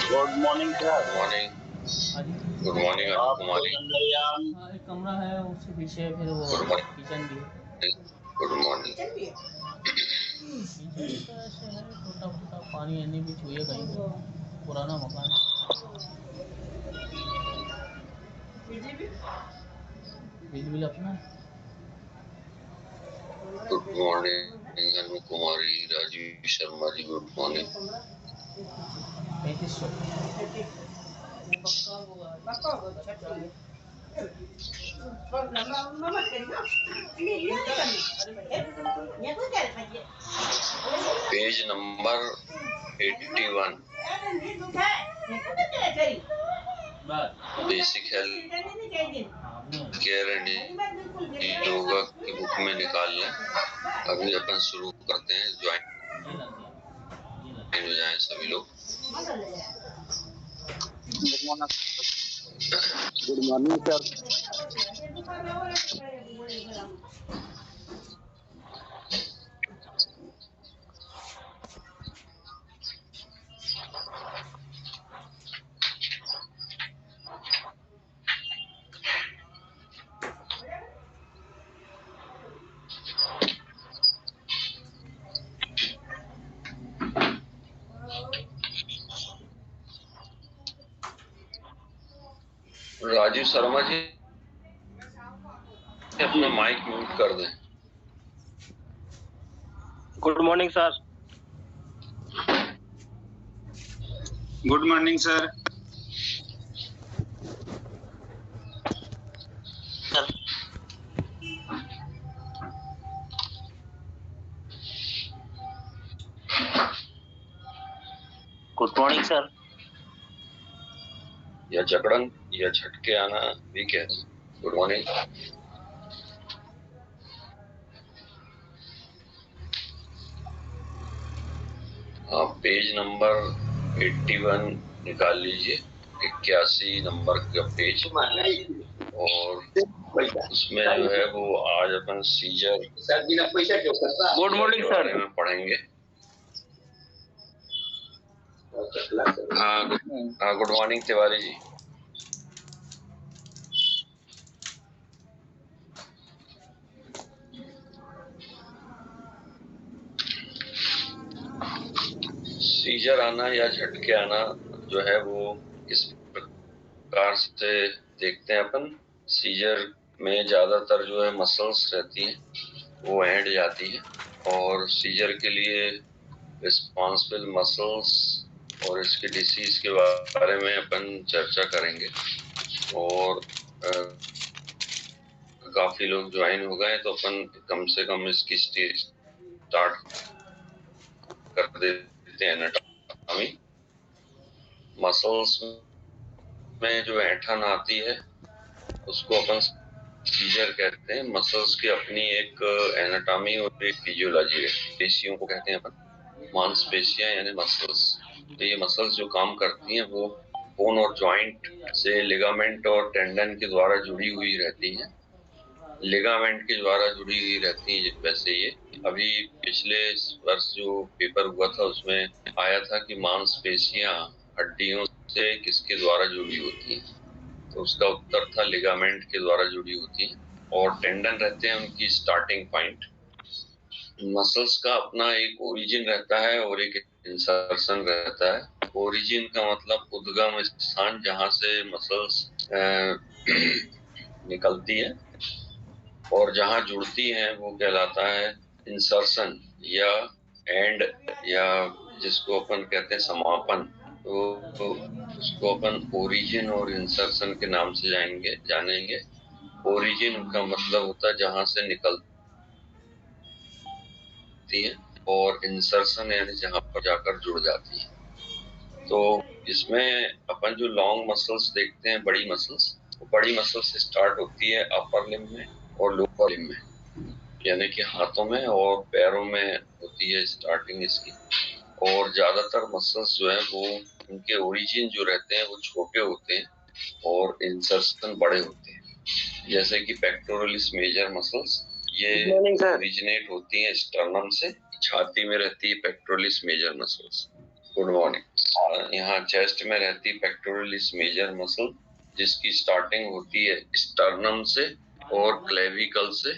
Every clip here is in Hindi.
Good morning sir. मॉर्निंग। हाँ जी। गुड मॉर्निंग आप कुमारी। हाँ, एक कमरा है उसके पीछे, फिर वो गुड मॉर्निंग। किचन भी है। Good morning. किचन तो ऐसे है टूटा फूटा, पानी आने भी छुए कहीं पे, पुराना मकान है। बिजली अपना है। Good morning Anu Kumari, Rajiv Sharma ji, good morning. 3500। Page number 81, basic health care and yoga की बुक में निकाल लें। अभी अपन शुरू करते हैं, ज्वाइन हो जाएं सभी लोग। Good morning sir. Rajeev Sharma ji अपना माइक म्यूट कर दें। Good morning sir. Good morning sir. Good morning sir. या जकड़न या झटके आना भी कहते हैं। Good morning. आप पेज नंबर 81 निकाल लीजिए, 81 नंबर का पेज, और उसमें जो है वो आज अपन सीजर गुड मॉर्निंग के सर। बारे में पढ़ेंगे। हाँ, good morning Tiwari ji. Scissor आना या झटके आना जो है वो किस प्रकार से देखते हैं अपन। सीजर में ज्यादातर जो है मसल्स रहती हैं वो एंड जाती है, और सीजर के लिए रिस्पॉन्सिबल मसल्स और इसके डिसीज के बारे में अपन चर्चा करेंगे। और काफी लोग ज्वाइन हो गए, तो अपन कम से कम इसकी स्टार्ट कर देते हैं। एनाटॉमी मसल्स में जो ऐंठन आती है उसको अपन सीजर कहते हैं। मसल्स की अपनी एक एनाटॉमी और एक फिजियोलॉजी है। पेशियों को कहते हैं अपन मांसपेशियां यानी मसल्स। तो ये मसल्स जो काम करती हैं वो बोन और जॉइंट से लिगामेंट और टेंडन के द्वारा जुड़ी हुई रहती हैं। लिगामेंट के द्वारा जुड़ी हुई रहती है। वैसे ये अभी पिछले वर्ष जो पेपर हुआ था उसमें आया था कि मांसपेशियां हड्डियों से किसके द्वारा जुड़ी होती हैं, तो उसका उत्तर था लिगामेंट के द्वारा जुड़ी होती है। और टेंडन रहते हैं उनकी स्टार्टिंग पॉइंट। मसल्स का अपना एक ओरिजिन रहता है और एक इंसर्शन रहता है। ओरिजिन का मतलब उद्गम स्थान जहां से मसल्स निकलती है, और जहां जुड़ती हैं वो कहलाता है इंसर्शन या एंड, या जिसको अपन कहते हैं समापन। तो उसको अपन ओरिजिन और इंसर्शन के नाम से जानेंगे। ओरिजिन का मतलब होता है जहां से निकलती है, और इंसर्शन यानी जहां पर जाकर जुड़ जाती है। तो इसमें अपन जो लॉन्ग मसल्स देखते हैं, बड़ी मसल्स, वो बड़ी मसल्स से स्टार्ट होती है अपर लिम्ब में और लोअर लिम्ब में, यानी कि हाथों में और पैरों में होती है स्टार्टिंग इसकी। और ज्यादातर मसल्स जो है वो उनके ओरिजिन जो रहते हैं वो छोटे होते हैं और इंसर्शन बड़े होते हैं। जैसे कि पेक्टोरलिस मेजर मसल्स, ये ओरिजिनेट होती हैं स्टर्नम से। छाती में रहती है pectoralis major muscles. Good morning. यहाँ चेस्ट में रहती पेक्टोरलिस मेजर मसल, जिसकी स्टार्टिंग होती है स्टर्नम से और क्लेविकल से,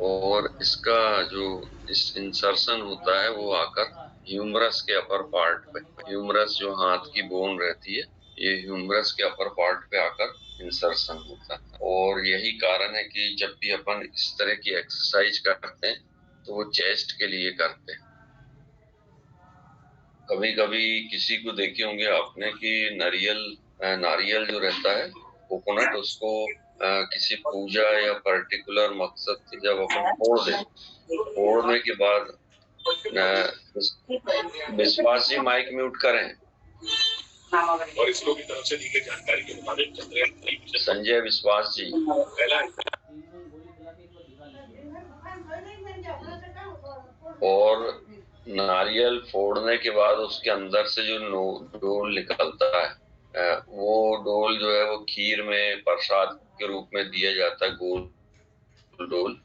और इसका जो इंसर्शन होता है वो आकर ह्यूमरस के अपर पार्ट पे, ह्यूमरस जो हाथ की बोन रहती है, ये ह्यूमरस के अपर पार्ट पे आकर इंसर्शन होता है। और यही कारण है कि जब भी अपन इस तरह की एक्सरसाइज करते हैं तो वो चेस्ट के लिए करते हैं। कभी कभी किसी को देखे होंगे आपने कि नारियल जो रहता है, कोकोनट, उसको किसी पूजा या पर्टिकुलर मकसद से जब अपन फोड़ दें, फोड़ने के बाद विश्वास जी माइक म्यूट करें। और इसरो की तरफ से दी गई जानकारी के मुताबिक चंद्रयान संजय विश्वास जी पहला और नारियल फोड़ने के बाद उसके अंदर से जो डोल निकलता है, वो डोल जो है वो खीर में प्रसाद के रूप में दिया जाता है, गोल डोल।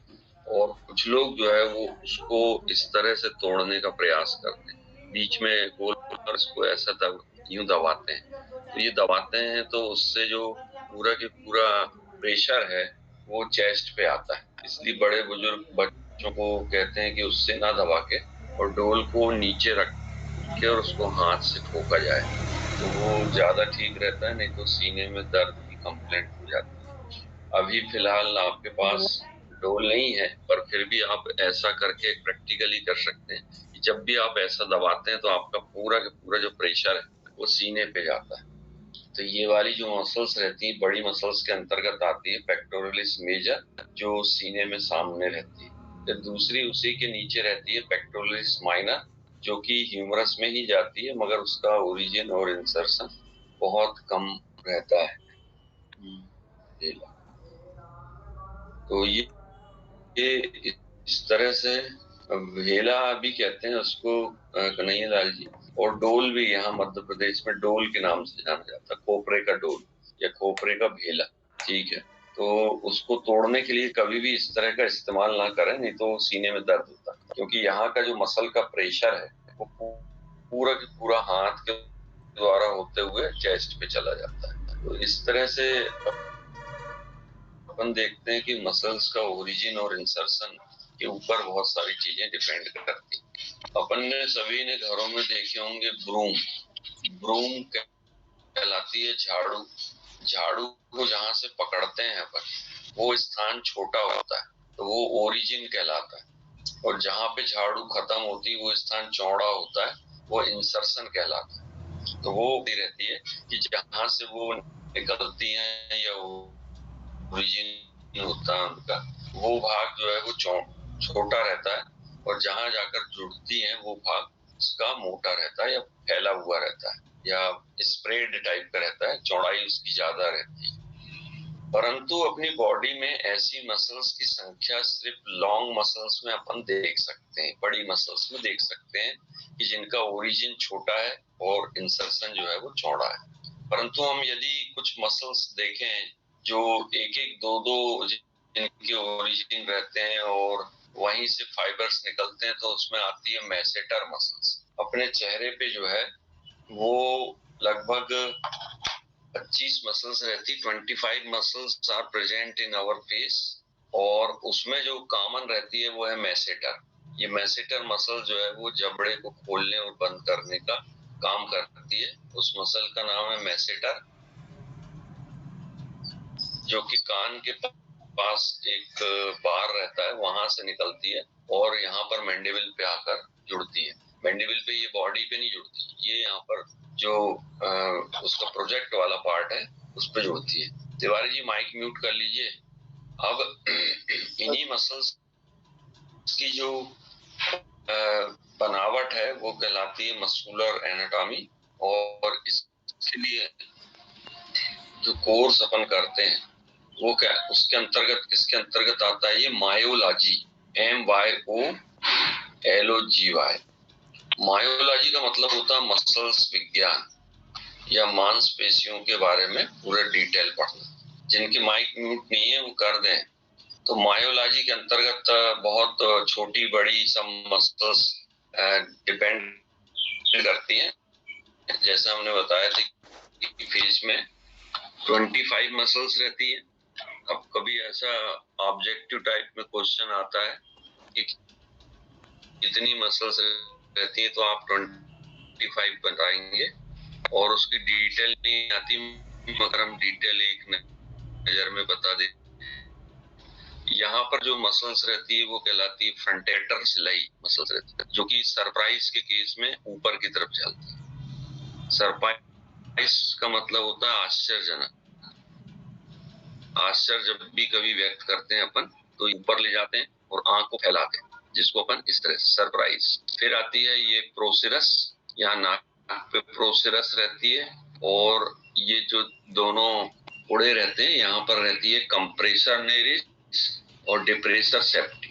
और कुछ लोग जो है वो उसको इस तरह से तोड़ने का प्रयास करते हैं, बीच में गोल और इसको ऐसा यूं दबाते हैं। तो ये दबाते हैं तो उससे जो पूरा के पूरा प्रेशर है वो चेस्ट पे आता है। इसलिए बड़े बुजुर्ग बच्चों को कहते हैं कि उससे ना दबा के और डोल को नीचे रख के और उसको हाथ से ठोका जाए, तो वो ज्यादा ठीक रहता है, नहीं तो सीने में दर्द की कंप्लेंट हो जाती है। अभी फिलहाल आपके पास डोल नहीं है, पर फिर भी आप ऐसा करके प्रैक्टिकली कर सकते हैं कि जब भी आप ऐसा दबाते हैं तो आपका पूरा का पूरा जो प्रेशर है वो सीने पे जाता है। तो ये वाली जो मसल्स रहती है, बड़ी मसल्स के अंतर्गत आती है पेक्टोरलिस मेजर, जो सीने में सामने रहती है। फिर दूसरी उसी के नीचे रहती है पेक्टोरलिस माइनर, जो कि ह्यूमरस में ही जाती है, मगर उसका ओरिजिन और इंसर्शन बहुत कम रहता है। तो ये इस तरह से भेला भी कहते हैं उसको, कन्हैया लाल जी। और डोल भी यहाँ मध्य प्रदेश में डोल के नाम से जाना जाता है, खोपरे का डोल या खोपरे का भेला। ठीक है, तो उसको तोड़ने के लिए कभी भी इस तरह का इस्तेमाल ना करें, नहीं तो सीने में दर्द होता है, क्योंकि यहाँ का जो मसल का प्रेशर है वो पूरा के पूरा हाथ के द्वारा होते हुए चेस्ट पे चला जाता है। तो इस तरह से अपन देखते हैं कि मसल्स का ओरिजिन और इंसर्शन के ऊपर बहुत सारी चीजें डिपेंड करती हैं। अपन ने सभी ने घरों में देखे होंगे ब्रूम कहलाती है झाड़ू। झाड़ू को जहाँ से पकड़ते हैं अपन, वो स्थान छोटा होता है तो वो ओरिजिन कहलाता है, और जहाँ पे झाड़ू खत्म होती है वो स्थान चौड़ा होता है, वो इंसर्शन कहलाता है। तो वो रहती है कि जहाँ से वो निकलती है या ओरिजिन होता है उनका, वो भाग जो है वो छोटा रहता है, और जहां जाकर जुड़ती है वो भाग उसका मोटा रहता है या फैला हुआ रहता है या स्प्रेड टाइप का रहता है, चौड़ाई उसकी ज्यादा रहती है। परंतु अपनी बॉडी में ऐसी मसल्स की संख्या सिर्फ लॉन्ग मसल्स में अपन देख सकते हैं, बड़ी मसल्स में देख सकते हैं कि जिनका ओरिजिन छोटा है और इंसर्शन जो है वो चौड़ा है। परंतु हम यदि कुछ मसल्स देखें जो एक एक दो जिनके ओरिजिन रहते हैं और वहीं से फाइबर्स निकलते हैं, तो उसमें आती है मैसेटर मसल्स। अपने चेहरे पे जो है वो लगभग 25 मसल्स रहती, 25 muscles are present in our face, और उसमें जो कॉमन रहती है वो है मैसेटर। ये मैसेटर मसल जो है वो जबड़े को खोलने और बंद करने का काम करती है। उस मसल का नाम है मैसेटर, जो कि कान के पास एक बार रहता है, वहां से निकलती है और यहाँ पर मैंडिबल पे आकर जुड़ती है। मैंडिबल पे, ये बॉडी पे नहीं जुड़ती, ये यहाँ पर जो उसका प्रोजेक्ट वाला पार्ट है उस पे जुड़ती है। तिवारी जी माइक म्यूट कर लीजिए। अब इन्हीं मसल्स की जो बनावट है वो कहलाती है मस्कुलर एनाटॉमी, और इसके लिए जो कोर्स अपन करते हैं वो क्या, उसके अंतर्गत किसके अंतर्गत आता है, ये मायोलॉजी, MYOLOGY। मायोलॉजी का मतलब होता है मसल्स विज्ञान या मांसपेशियों के बारे में पूरा डिटेल पढ़ना। जिनकी माइक म्यूट नहीं है वो कर दें। तो मायोलॉजी के अंतर्गत बहुत छोटी बड़ी सब मसल्स डिपेंड करती हैं जैसा हमने बताया था कि फेस में 25 मसल्स रहती है। अब कभी ऐसा ऑब्जेक्टिव टाइप में क्वेश्चन आता है कि कितनी मसल्स रहती है, तो आप 25 बताएंगे और उसकी डिटेल नहीं आती, मगर हम डिटेल एक नजर में बता दें। यहाँ पर जो मसल्स रहती है वो कहलाती है फ्रंटेटर सिलाई मसल्स रहती है, जो कि सरप्राइज के केस में ऊपर की तरफ चलती है। सरप्राइज का मतलब होता है आश्चर्यजनक। आश्चर्य जब भी कभी व्यक्त करते हैं अपन, तो ऊपर ले जाते हैं और आंख को फैलाते हैं, जिसको अपन इस तरह से सरप्राइज। फिर आती है ये प्रोसिरस, यहाँ नाक पे प्रोसिरस रहती है, और ये जो दोनों उड़े रहते हैं यहाँ पर रहती है कंप्रेसर नेरिस और डिप्रेसर सेप्टी।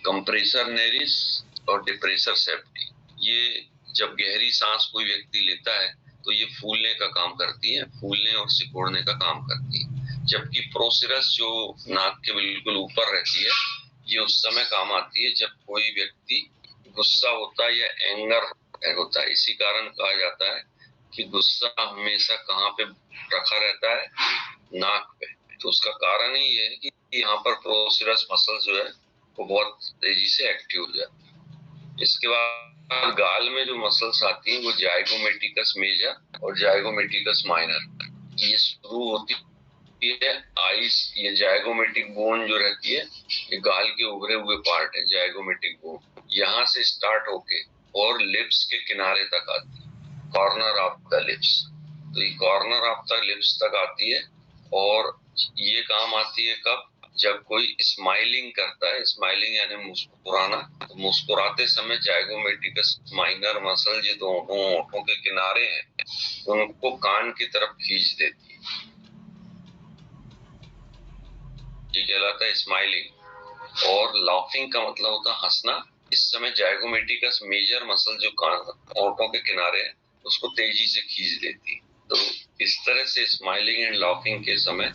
कंप्रेसर नेरिस और डिप्रेसर सेप्टी, ये जब गहरी सांस कोई व्यक्ति लेता है तो ये फूलने का काम करती है, फूलने और सिकोड़ने का काम करती है। जबकि प्रोसिरस जो नाक के बिल्कुल ऊपर रहती है, ये उस समय काम आती है जब कोई व्यक्ति गुस्सा होता है या एंगर होता है। इसी कारण कहा जाता है कि गुस्सा हमेशा कहाँ पे रखा रहता है, नाक पे। तो उसका कारण ही ये है कि यहाँ पर प्रोसिरस मसल जो है वो बहुत तेजी से एक्टिव हो जाती है। इसके बाद गाल में जो मसल्स आती हैं वो जाइगोमेटिकस मेजर और जाइगोमेटिकस माइनर, ये शुरू होती है आइस। ये जाइगोमेटिक बोन जो रहती है, ये गाल के उभरे हुए पार्ट है, जाइगोमेटिक बोन। यहाँ से स्टार्ट होके और लिप्स के किनारे तक आती है, कॉर्नर ऑफ द लिप्स। तो ये कॉर्नर ऑफ द लिप्स तक आती है, और ये काम आती है कब? जब कोई स्माइलिंग करता है, स्माइलिंग यानी मुस्कुराना। तो मुस्कुराते समय जाइगोमेटिकस माइनर मसल जो दोनों होठों के किनारे हैं, उनको कान की तरफ खींच देती है, ये कहलाता है स्माइलिंग। और लाफिंग का मतलब होता है हंसना। इस समय जाइगोमेटिकस मेजर मसल जो कान होठों के किनारे है, उसको तेजी से खींच देती है। तो इस तरह से स्माइलिंग एंड लाफिंग के समय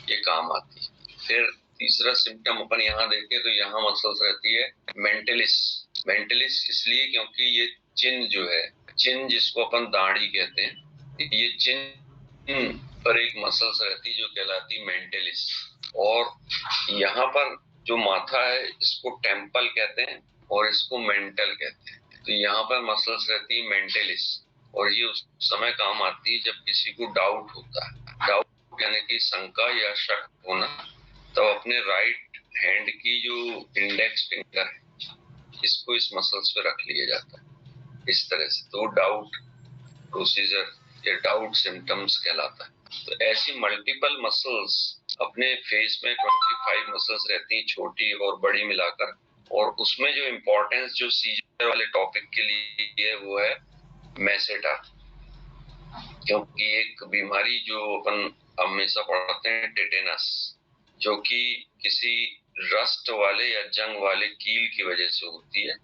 ये काम आती है। फिर तीसरा सिम्टम अपन यहाँ देखें तो यहाँ मसल्स रहती है मेंटलिस। मेंटलिस इसलिए क्योंकि ये चिन जो है, चिन जिसको अपन दाढ़ी कहते हैं, ये चिन पर एक मसल्स रहती है जो कहलाती है मेंटलिस। और यहाँ पर जो माथा है इसको टेम्पल कहते हैं और इसको मेंटल कहते हैं। तो यहाँ पर मसल्स रहती है मेंटलिस, और ये उस समय काम आती है जब किसी को डाउट होता है। डाउट यानी कि शंका या शक होना, तो अपने राइट हैंड की जो इंडेक्स फिंगर है, इसको इस मसल्स पे रख लिया जाता है इस तरह से। तो डाउट प्रोसीजर या डाउट सिम्टम्स कहलाता है। तो ऐसी मल्टीपल मसल्स अपने फेस में 25 मसल्स रहती हैं, छोटी और बड़ी मिलाकर। और उसमें जो इम्पोर्टेंस जो सीजर वाले टॉपिक के लिए है वो है मैसेटा, क्योंकि एक बीमारी जो अपन हमेशा पढ़ते हैं टेटेनस, जो कि किसी रस्ट वाले या जंग वाले कील की वजह से होती है।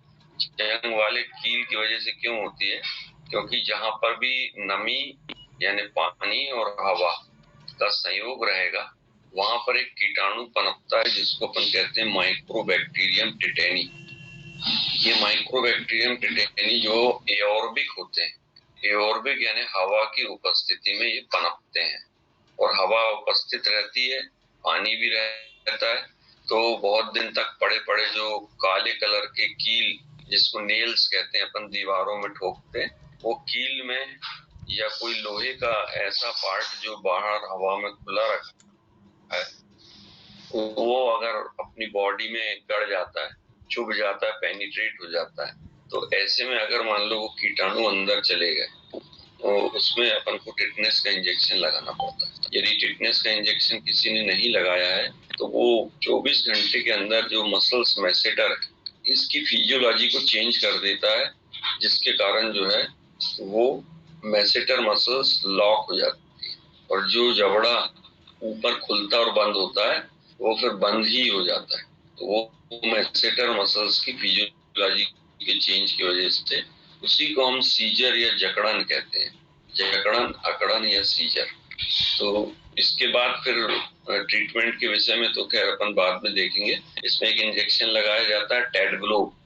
जंग वाले कील की वजह से क्यों होती है? क्योंकि जहां पर भी नमी यानी पानी और हवा का संयोग रहेगा, वहां पर एक कीटाणु पनपता है जिसको अपन कहते हैं माइक्रोबैक्टीरियम टेटेनी। ये माइक्रोबैक्टीरियम टेटेनी जो एओर्बिक होते हैं, एओर्बिक यानी हवा की उपस्थिति में ये पनपते हैं, और हवा उपस्थित रहती है, पानी भी रहता है। तो बहुत दिन तक पड़े पड़े जो काले कलर के कील, जिसको नेल्स कहते हैं, अपन दीवारों में ठोकते हैं, वो कील में या कोई लोहे का ऐसा पार्ट जो बाहर हवा में खुला रखा है, वो अगर अपनी बॉडी में गड़ जाता है, चुभ जाता है, पेनिट्रेट हो जाता है, तो ऐसे में अगर मान लो वो कीटाणु अंदर चले गए, तो उसमें अपन को टिटनेस का इंजेक्शन लगाना पड़ता है। यदि टिटनेस का इंजेक्शन किसी ने नहीं लगाया है, तो वो 24 घंटे के अंदर जो मसल्स मैसेटर इसकी फिजियोलॉजी को चेंज कर देता है, जिसके कारण जो है वो मैसेटर मसल्स लॉक हो जाती है, और जो जबड़ा ऊपर खुलता और बंद होता है वो फिर बंद ही हो जाता है। तो वो मैसेटर मसल्स की फिजियोलॉजी के चेंज की वजह से, उसी को हम सीजर या जकड़न कहते हैं, जकड़न, अकड़न या सीजर। तो इसके बाद फिर ट्रीटमेंट के विषय में तो खैर अपन बाद में देखेंगे। इसमें एक इंजेक्शन लगाया जाता है टेडग्लोब,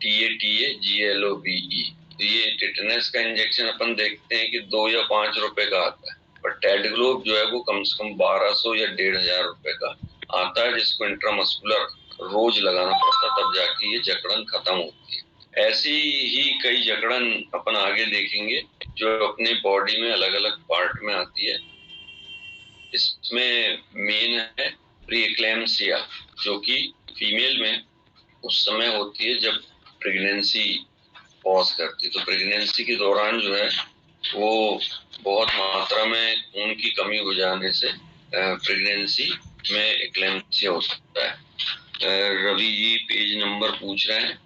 TATAGLOBE, ये टिटेनस का इंजेक्शन अपन देखते हैं कि 2 या 5 रुपए का आता है, पर टेडग्लोब जो है वो कम से कम 1200 या 1500 रुपए का आता है, जिसको इंट्रामस्कुलर रोज लगाना पड़ता है, तब जाके ये जकड़न खत्म होती है। ऐसी ही कई जकड़न अपन आगे देखेंगे जो अपने बॉडी में अलग अलग पार्ट में आती है। इसमें मेन है प्रीएक्लेम्सिया, जो कि फीमेल में उस समय होती है जब प्रेगनेंसी पॉज करती है। तो प्रेगनेंसी के दौरान जो है वो बहुत मात्रा में खून की कमी हो जाने से प्रेगनेंसी में एक्लेम्सिया हो सकता है। रवि जी पेज नंबर पूछ रहे हैं,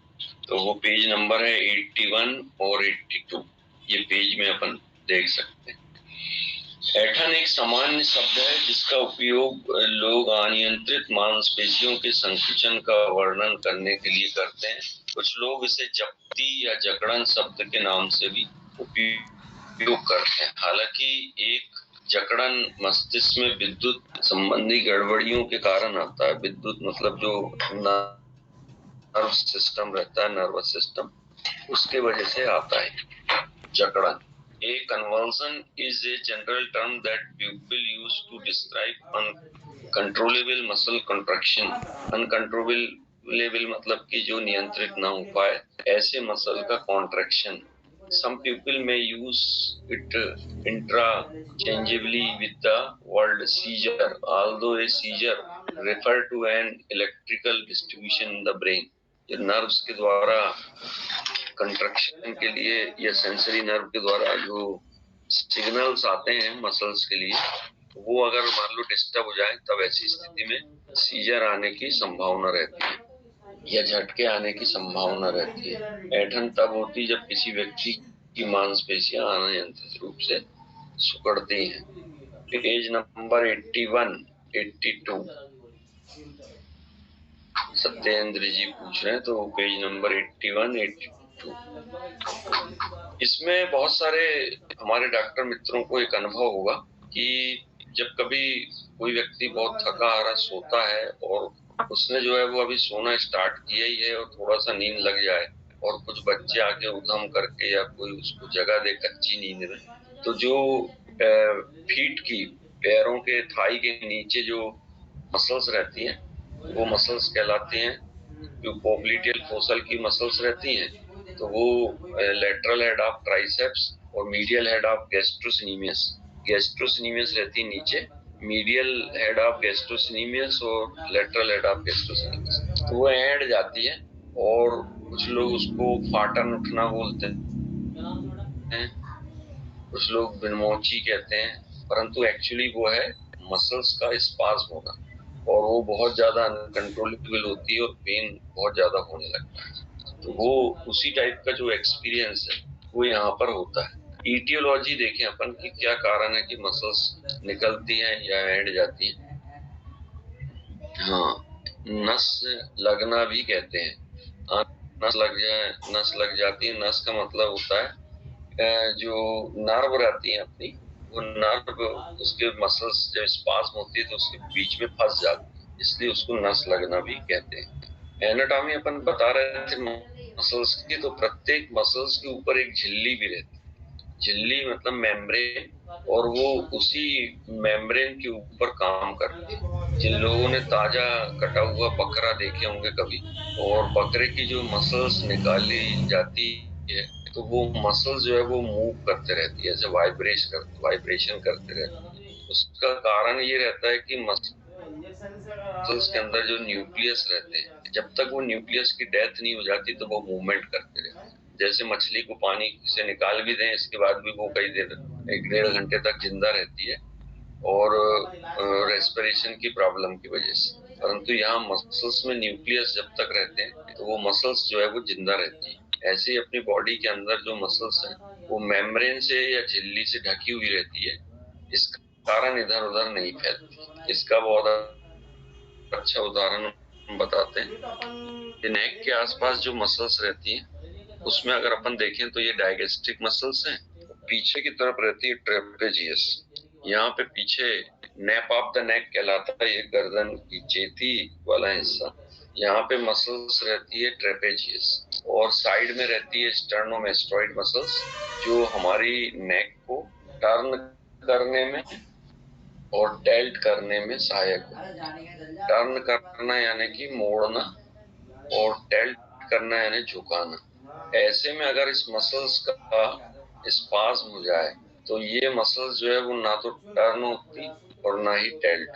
तो वो पेज नंबर है 81 और 82, ये पेज में अपन देख सकते हैं। ऐंठन एक सामान्य शब्द है जिसका उपयोग लोग अनियंत्रित मांसपेशियों के संकुचन का वर्णन करने के लिए करते हैं। कुछ लोग इसे जप्ती या जकड़न शब्द के नाम से भी उपयोग करते हैं। हालांकि एक जकड़न मस्तिष्क में विद्युत संबंधी गड़बड़ियों के कारण आता है। विद्युत मतलब जो नर्व सिस्टम रहता है, नर्वस सिस्टम, उसके वजह से आता है जकड़न। A convulsion is a general term that people use to describe uncontrollable muscle contraction. Uncontrollable मतलब कि जो नियंत्रित ना हो पाए ऐसे मसल का contraction. Some people may use it interchangeably with the word seizure, although a seizure refer to an electrical distribution in the brain. जो नर्व्स के द्वारा कंट्रक्शन के लिए या सेंसरी नर्व के द्वारा जो सिग्नल्स आते हैं मसल्स के लिए, वो अगर मान लो डिस्टर्ब हो जाए, तब ऐसी स्थिति में सीजर आने की संभावना रहती है या झटके आने की संभावना रहती है। ऐंठन तब होती जब किसी व्यक्ति की मांसपेशियां अनियंत्रित रूप से सिकुड़ती हैं। पेज नंबर 81, 82 सत्येंद्र जी पूछ रहे हैं, तो पेज नंबर 81, 82। इसमें बहुत सारे हमारे डॉक्टर मित्रों को एक अनुभव होगा कि जब कभी कोई व्यक्ति बहुत थका हारा सोता है और उसने जो है वो अभी सोना स्टार्ट किया ही है और थोड़ा सा नींद लग जाए और कुछ बच्चे आके उधम करके या कोई उसको जगह दे कच्ची नींद में, तो जो फीट की, पैरों के थाई के नीचे जो मसल्स रहती हैं वो मसल्स कहलाती हैं। जो पोप्लिटियल फोसल की मसल्स रहती हैं तो वो लेटरल हेड ऑफ ट्राइसेप्स और मीडियल हेड ऑफ गैस्ट्रोसिनेमियस। गैस्ट्रोसिनेमियस रहती है नीचे, मीडियल हेड ऑफ गैस्ट्रोसिनेमियस और लेटरल हेड ऑफ गैस्ट्रोसिनेमियस, तो वो ऐड जाती है और कुछ लोग उसको फाटन उठना बोलते हैं, कुछ लोग बिनमोची कहते हैं, परंतु एक्चुअली वो है मसल्स का स्पाज्म होना और वो बहुत ज्यादा अनकंट्रोलेबल होती है और पेन बहुत ज्यादा होने लगता है। तो वो उसी टाइप का जो एक्सपीरियंस है वो यहाँ पर होता है। ईटियोलॉजी देखें अपन कि क्या कारण है कि मसल्स निकलती हैं या ऐड जाती हैं। हाँ, नस लगना भी कहते हैं। नस लग जाती है। नस का मतलब होता है जो नर्व रहती है अपनी, वो नर्व उसके मसल्स जब स्पाज्म होती है तो उसके बीच में फंस जाती है, इसलिए उसको नस लगना भी कहते हैं। एनाटॉमी अपन बता रहे थे मसल्स की, तो प्रत्येक मसल्स के ऊपर एक झिल्ली भी रहती है। झिल्ली मतलब मेम्ब्रेन, और वो उसी मेम्ब्रेन के ऊपर काम करती है। जिन लोगों ने ताजा कटा हुआ बकरा देखे होंगे कभी, और बकरे की जो मसल्स निकाली जाती है तो वो मसल्स जो है वो मूव करते रहती है, ऐसे वाइब्रेशन करते रहते हैं। उसका कारण ये रहता है कि मसल्स के अंदर जो न्यूक्लियस रहते हैं, जब तक वो न्यूक्लियस की डेथ नहीं हो जाती तो वो मूवमेंट करते रहते हैं। जैसे मछली को पानी से निकाल भी दें, इसके बाद भी वो कई देर, 1-1.5 घंटे तक जिंदा रहती है और रेस्पिरेशन की प्रॉब्लम की वजह से। परंतु यहाँ मसल्स में न्यूक्लियस जब तक रहते हैं तो वो मसल्स जो है वो जिंदा रहती है। ऐसे ही अपनी बॉडी के अंदर जो मसल्स हैं वो मेम्ब्रेन से या झिल्ली से ढकी हुई रहती है, इस कारण इधर उधर नहीं फैलती। इसका बहुत अच्छा उदाहरण बताते हैं। नेक के आसपास जो मसल्स रहती हैं उसमें अगर अपन देखें तो ये डायगेस्ट्रिक मसल्स हैं। पीछे की तरफ रहती है ट्रेपेजियस, यहाँ पे पीछे नेप ऑफ द नेक कहलाता है, ये गर्दन की चेती वाला हिस्सा, यहाँ पे मसल्स रहती है ट्रेपेजियस। और साइड में रहती है स्टर्नोमेस्टोइड मसल्स, जो हमारी नेक को टर्न करने में और टेल्ट करने में सहायक हो। टर्न करना यानी कि मोड़ना और टेल्ट करना यानी झुकाना। ऐसे में अगर इस मसल्स का स्पाज्म हो जाए तो ये मसल्स जो है वो ना तो टर्न होती और ना ही टेल्ट,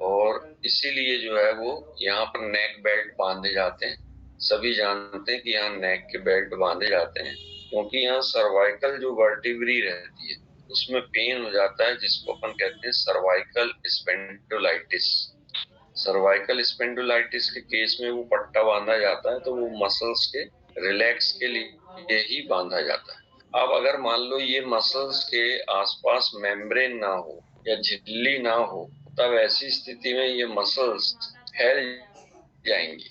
और इसीलिए जो है वो यहाँ पर नेक बेल्ट बांधे जाते हैं। सभी जानते हैं कि यहाँ नेक के बेल्ट बांधे जाते हैं क्योंकि यहाँ सर्वाइकल जो वर्टिब्री रहती है उसमें पेन हो जाता है, जिसको अपन कहते हैं सर्वाइकल स्पेंडोलाइटिस। सर्वाइकल स्पेंडोलाइटिस के केस में वो पट्टा बांधा जाता है तो वो मसल्स के रिलैक्स के लिए ही बांधा जाता है। अब अगर मान लो ये मसल्स के आसपास मेम्ब्रेन ना हो या झिल्ली ना हो, तब ऐसी स्थिति में ये मसल्स फैल जाएंगी।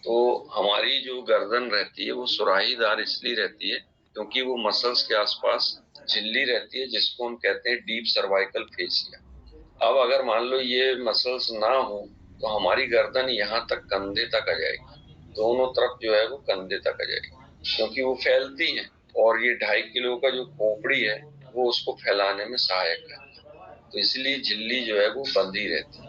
तो हमारी जो गर्दन रहती है वो सुराहीदार इसलिए रहती है क्योंकि वो मसल्स के आसपास झिल्ली रहती है, जिसको हम कहते हैं डीप सर्वाइकल फेसिया। अब अगर मान लो ये मसल्स ना हो तो हमारी गर्दन यहाँ तक कंधे तक आ जाएगी, दोनों तरफ जो है वो कंधे तक आ जाएगी, क्योंकि वो फैलती है और ये 2.5 किलो का जो खोपड़ी है वो उसको फैलाने में सहायक है, तो इसलिए झिल्ली जो है वो बंधी रहती है।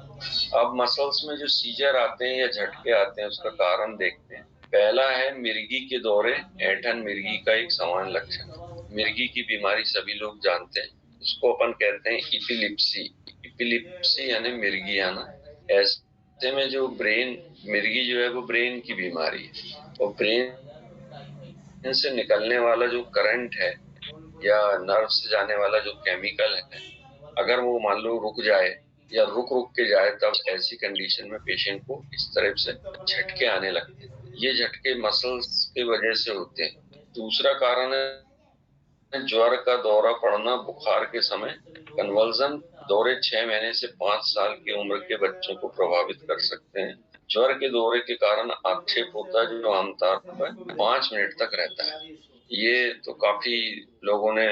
अब मसल्स में जो सीजर आते हैं या झटके आते हैं उसका कारण देखते हैं। पहला है मिर्गी के दौरे, ऐंठन मिर्गी का एक सामान्य लक्षण। मिर्गी की बीमारी सभी लोग जानते हैं, उसको अपन कहते हैं इपिलिप्सी। इपिलिप्सी यानी मिर्गी आना। ऐसे में जो ब्रेन, मिर्गी जो है वो ब्रेन की बीमारी है, और ब्रेन से निकलने वाला जो करंट है या नर्व से जाने वाला जो केमिकल है, अगर वो मान लो रुक जाए या रुक के जाए, तब ऐसी कंडीशन में पेशेंट को इस तरह से झटके आने लगते हैं। ये झटके मसल्स की वजह से होते हैं। दूसरा कारण है ज्वर का दौरा पड़ना बुखार के समय। कन्वल्जन दौरे 6 महीने से 5 साल की उम्र के बच्चों को प्रभावित कर सकते हैं। ज्वर के दौरे के कारण आक्षेप होता है जो आमतौर पर 5 मिनट तक रहता है। ये तो काफी लोगों ने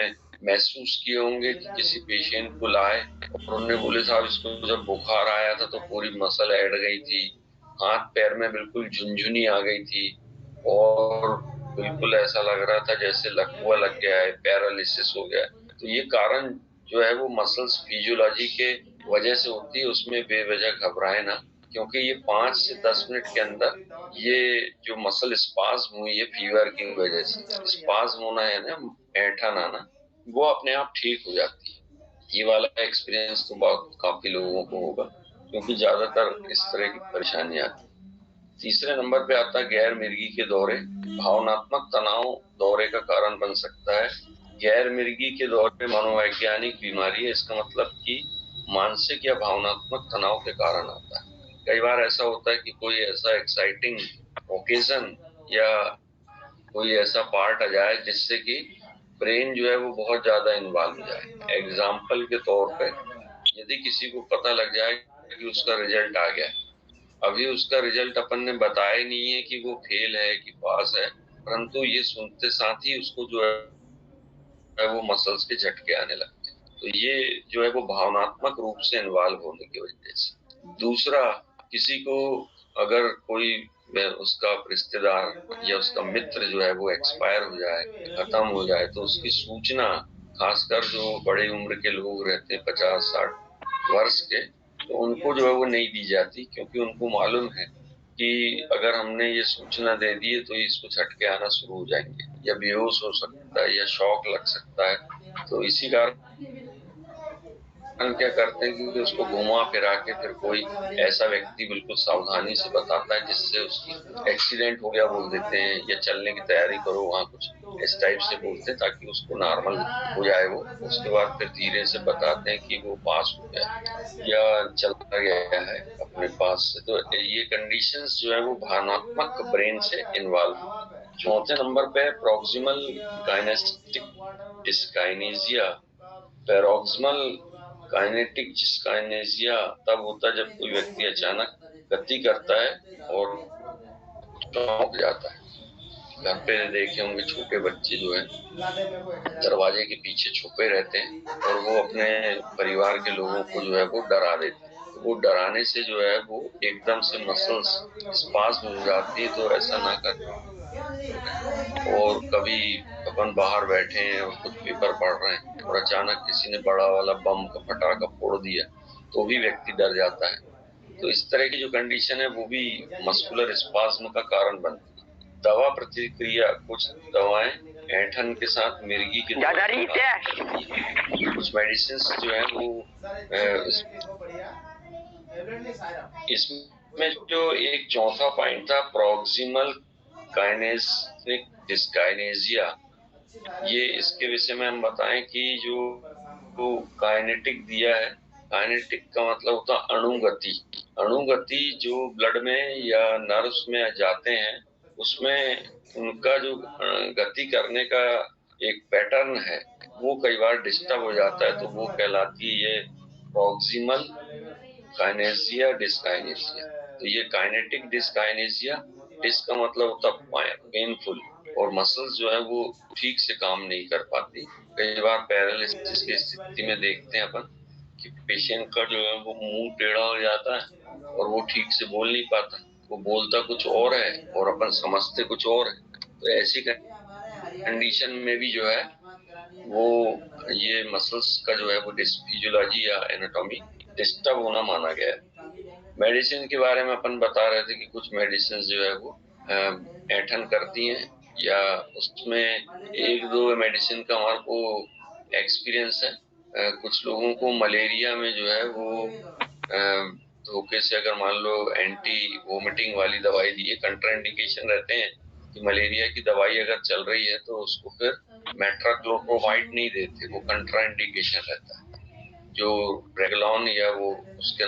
महसूस किए होंगे कि किसी पेशेंट को लाए और उन्होंने बोले साहब इसको जब बुखार आया था तो पूरी मसल ऐड गई थी, हाथ पैर में बिल्कुल झुनझुनी आ गई थी और बिल्कुल ऐसा लग रहा था जैसे लकवा लग गया है, पैरालिसिस हो गया है। तो ये कारण जो है वो मसल्स फिजियोलॉजी के वजह से होती है, उसमें बेवजह घबराए ना, क्योंकि ये 5 से 10 मिनट के अंदर ये जो मसल स्पाज्म हुई है फीवर की वजह से, स्पाज्म होना है ना, ऐंठन आना, वो अपने आप ठीक हो जाती है। ये वाला एक्सपीरियंस तो बहुत काफी लोगों को होगा क्योंकि ज्यादातर इस तरह की परेशानी आती है। तीसरे नंबर पे आता है गैर मिर्गी के दौरे। भावनात्मक तनाव दौरे का कारण बन सकता है। गैर मिर्गी के दौरे मनोवैज्ञानिक बीमारी है, इसका मतलब कि मानसिक या भावनात्मक तनाव के कारण आता है। कई बार ऐसा होता है कि कोई ऐसा एक्साइटिंग ओकेजन या कोई ऐसा पार्ट आ जाए जिससे कि ब्रेन जो है वो बहुत ज्यादा इन्वॉल्व हो जाए। एग्जाम्पल के तौर पे यदि किसी को पता लग जाए कि उसका रिजल्ट आ गया, अभी उसका रिजल्ट अपन ने बताया नहीं है कि वो फेल है कि पास है, परंतु ये सुनते साथ ही उसको जो है वो मसल्स के झटके आने लगते हैं। तो ये जो है वो भावनात्मक रूप से इन्वॉल्व होने की वजह से। दूसरा, किसी को अगर कोई उसका रिश्तेदार या उसका मित्र जो है वो एक्सपायर हो जाए, खत्म हो जाए, तो उसकी सूचना खासकर जो बड़े उम्र के लोग रहते हैं 50-60 वर्ष के, तो उनको जो है वो नहीं दी जाती, क्योंकि उनको मालूम है कि अगर हमने ये सूचना दे दी है तो इसको झटके आना शुरू हो जाएंगे या बेहोश हो सकता है या शॉक लग सकता है। तो इसी कारण हम क्या करते हैं कि उसको घुमा फिरा के फिर कोई ऐसा व्यक्ति बिल्कुल सावधानी से बताता है जिससे उसकी एक्सीडेंट हो गया बोल देते हैं, या चलने की तैयारी करो वहाँ, कुछ इस टाइप से बोलते हैं ताकि उसको नॉर्मल हो जाए वो। उसके बाद फिर धीरे से बताते हैं कि वो पास हो गया या चला गया है अपने पास से। तो ये कंडीशंस जो है वो भावनात्मक ब्रेन से इन्वॉल्व। चौथे नंबर पे proximal kinaesthetic dyskinesia. Paroxysmal kinetic dyskinesia तब होता है जब कोई व्यक्ति अचानक गति करता है और चौंक जाता है। घर पे देखे होंगे छोटे बच्चे जो है दरवाजे के पीछे छुपे रहते हैं और वो अपने परिवार के लोगों को जो है वो डरा देते हैं। तो वो डराने से जो है वो एकदम से मसल्स स्पाज्म हो जाती है, तो ऐसा ना करें। और कभी अपन बाहर बैठे हैं और कुछ पेपर पढ़ रहे हैं और अचानक किसी ने बड़ा वाला बम का पटाखा फोड़ दिया तो भी व्यक्ति डर जाता है। तो इस तरह की जो कंडीशन है वो भी मस्कुलर स्पाज्म का कारण बनती है। दवा प्रतिक्रिया, कुछ दवाएं ऐंठन के साथ मिर्गी की कुछ मेडिसिन जो है वो इसमें जो एक चौथा पॉइंट था प्रॉक्सिमल काइनेसिक डिस्काइनेजिया, ये इसके विषय में हम बताएं कि जो काइनेटिक दिया है, काइनेटिक का मतलब होता है अणुगति। अणुगति जो ब्लड में या नर्व्स में जाते हैं उसमें उनका जो गति करने का एक पैटर्न है वो कई बार डिस्टर्ब हो जाता है, तो वो कहलाती है ये प्रॉक्सिमल काइनेसिया डिस्काइनेसिया। तो ये काइनेटिक डिस्काइनेसिया, डिस का मतलब होता है पेनफुल, और मसल्स जो है वो ठीक से काम नहीं कर पाती। कई बार पैरालिसिस की स्थिति में देखते हैं अपन कि पेशेंट का जो है वो मुंह टेढ़ा हो जाता है और वो ठीक से बोल नहीं पाता, वो बोलता कुछ और है और अपन समझते कुछ और है। तो ऐसी कंडीशन में भी जो है वो ये मसल्स का जो है वो फिजियोलॉजी या एनाटॉमी डिस्टर्ब होना माना गया है। मेडिसिन के बारे में अपन बता रहे थे कि कुछ मेडिसिन जो है वो ऐंठन करती हैं, या उसमें एक दो मेडिसिन का हमारे को एक्सपीरियंस है। कुछ लोगों को मलेरिया में जो है वो धोखे से अगर मान लो एंटी वोमिटिंग वाली दवाई दी है, कंट्राइंडिकेशन रहते हैं कि मलेरिया की दवाई अगर चल रही है तो उसको फिर मेट्राक्लोप्रोमाइड नहीं देते, वो कंट्राइंडिकेशन रहता है। जो रेगलॉन या वो उसके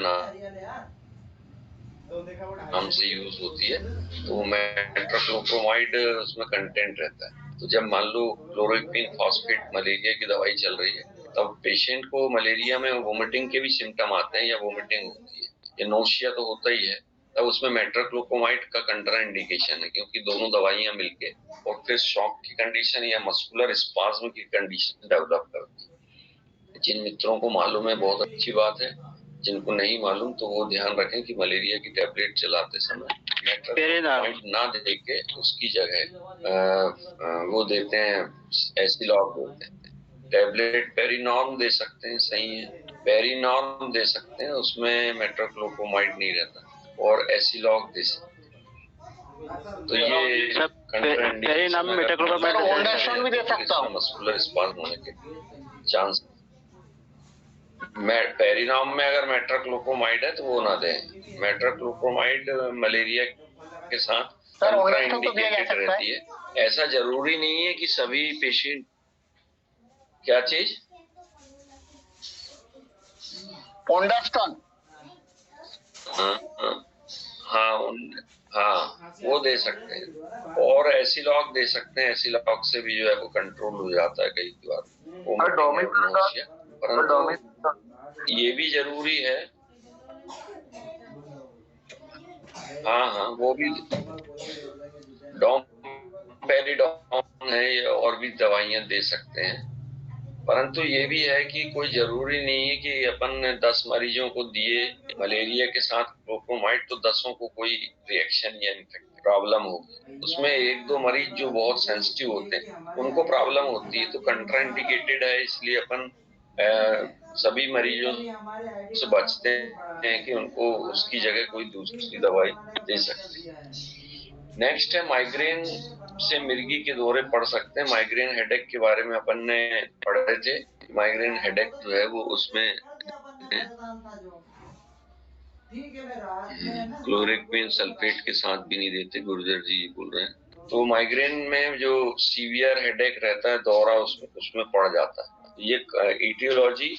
नाम से यूज होती है तो वो मेट्राक्लोप्रोमाइड उसमें कंटेंट रहता है। तो जब मान लो क्लोरोक्विन फॉस्फेट मलेरिया की दवाई चल रही है तब पेशेंट को मलेरिया में वोमिटिंग के भी सिम्टम आते हैं या वोमिटिंग होती है या नोशिया तो होता ही है, तब उसमें मेट्राक्लोप्रोमाइड का कंट्राइंडिकेशन है, क्योंकि दोनों दवाइयां मिलके और फिर शॉक की कंडीशन या मस्कुलर स्पाज्म की कंडीशन डेवलप करती है। जिन मित्रों को मालूम है बहुत अच्छी बात है, जिनको नहीं मालूम तो वो ध्यान रखें कि मलेरिया की टेबलेट चलाते समय मेट्राक्लोप्रोमाइड ना देके उसकी जगह वो देते हैं एसिलॉग बोलते हैं। टेबलेट पेरिनॉर्म दे सकते हैं, सही है, पेरिनॉर्म दे सकते हैं, उसमें मेट्राक्लोप्रोमाइड नहीं रहता, और एसिलॉग दे सकते हैं। तो ये पेरिनॉर्म मेट्राक्लोप्रोमाइड भी दे सकता हूं, मस्कुलर स्पाज्म होने के चांस। पेरिनॉर्म में अगर मेट्राक्लोप्रोमाइड है तो वो ना दें। मेट्राक्लोप्रोमाइड मलेरिया के साथ कंट्राइंडिकेटेड रहती है। ऐसा जरूरी नहीं है कि सभी पेशेंट, क्या चीज, पोंडास्टॉन, हाँ वो दे सकते हैं, और एसिलॉग दे सकते हैं। एसिलॉग से भी जो है वो कंट्रोल हो जाता है कई बार, परंतु ये भी जरूरी है। हाँ वो भी डोमपेरिडोन है और भी दवाइयां दे सकते हैं, परंतु ये भी है कि कोई जरूरी नहीं है कि अपन 10 मरीजों को दिए मलेरिया के साथ क्लोप्रोमाइड तो 10 को कोई रिएक्शन या प्रॉब्लम होगी। उसमें एक दो मरीज जो बहुत सेंसिटिव होते हैं उनको प्रॉब्लम होती है, तो कंट्राइंडिकेटेड है, इसलिए अपन सभी मरीजों से बचते हैं कि उनको उसकी जगह कोई दूसरी दवाई दे सकते हैं। नेक्स्ट है माइग्रेन से मिर्गी के दौरे पड़ सकते हैं। माइग्रेन हेडेक के बारे में अपन ने पढ़े थे। माइग्रेन हेडेक जो है वो उसमें क्लोरोक्विन सल्फेट के साथ भी नहीं देते, गुर्जर जी बोल रहे हैं। तो माइग्रेन में जो सीवियर हेडेक रहता है, दौरा उसमें पड़ जाता है। ये इटियोलॉजी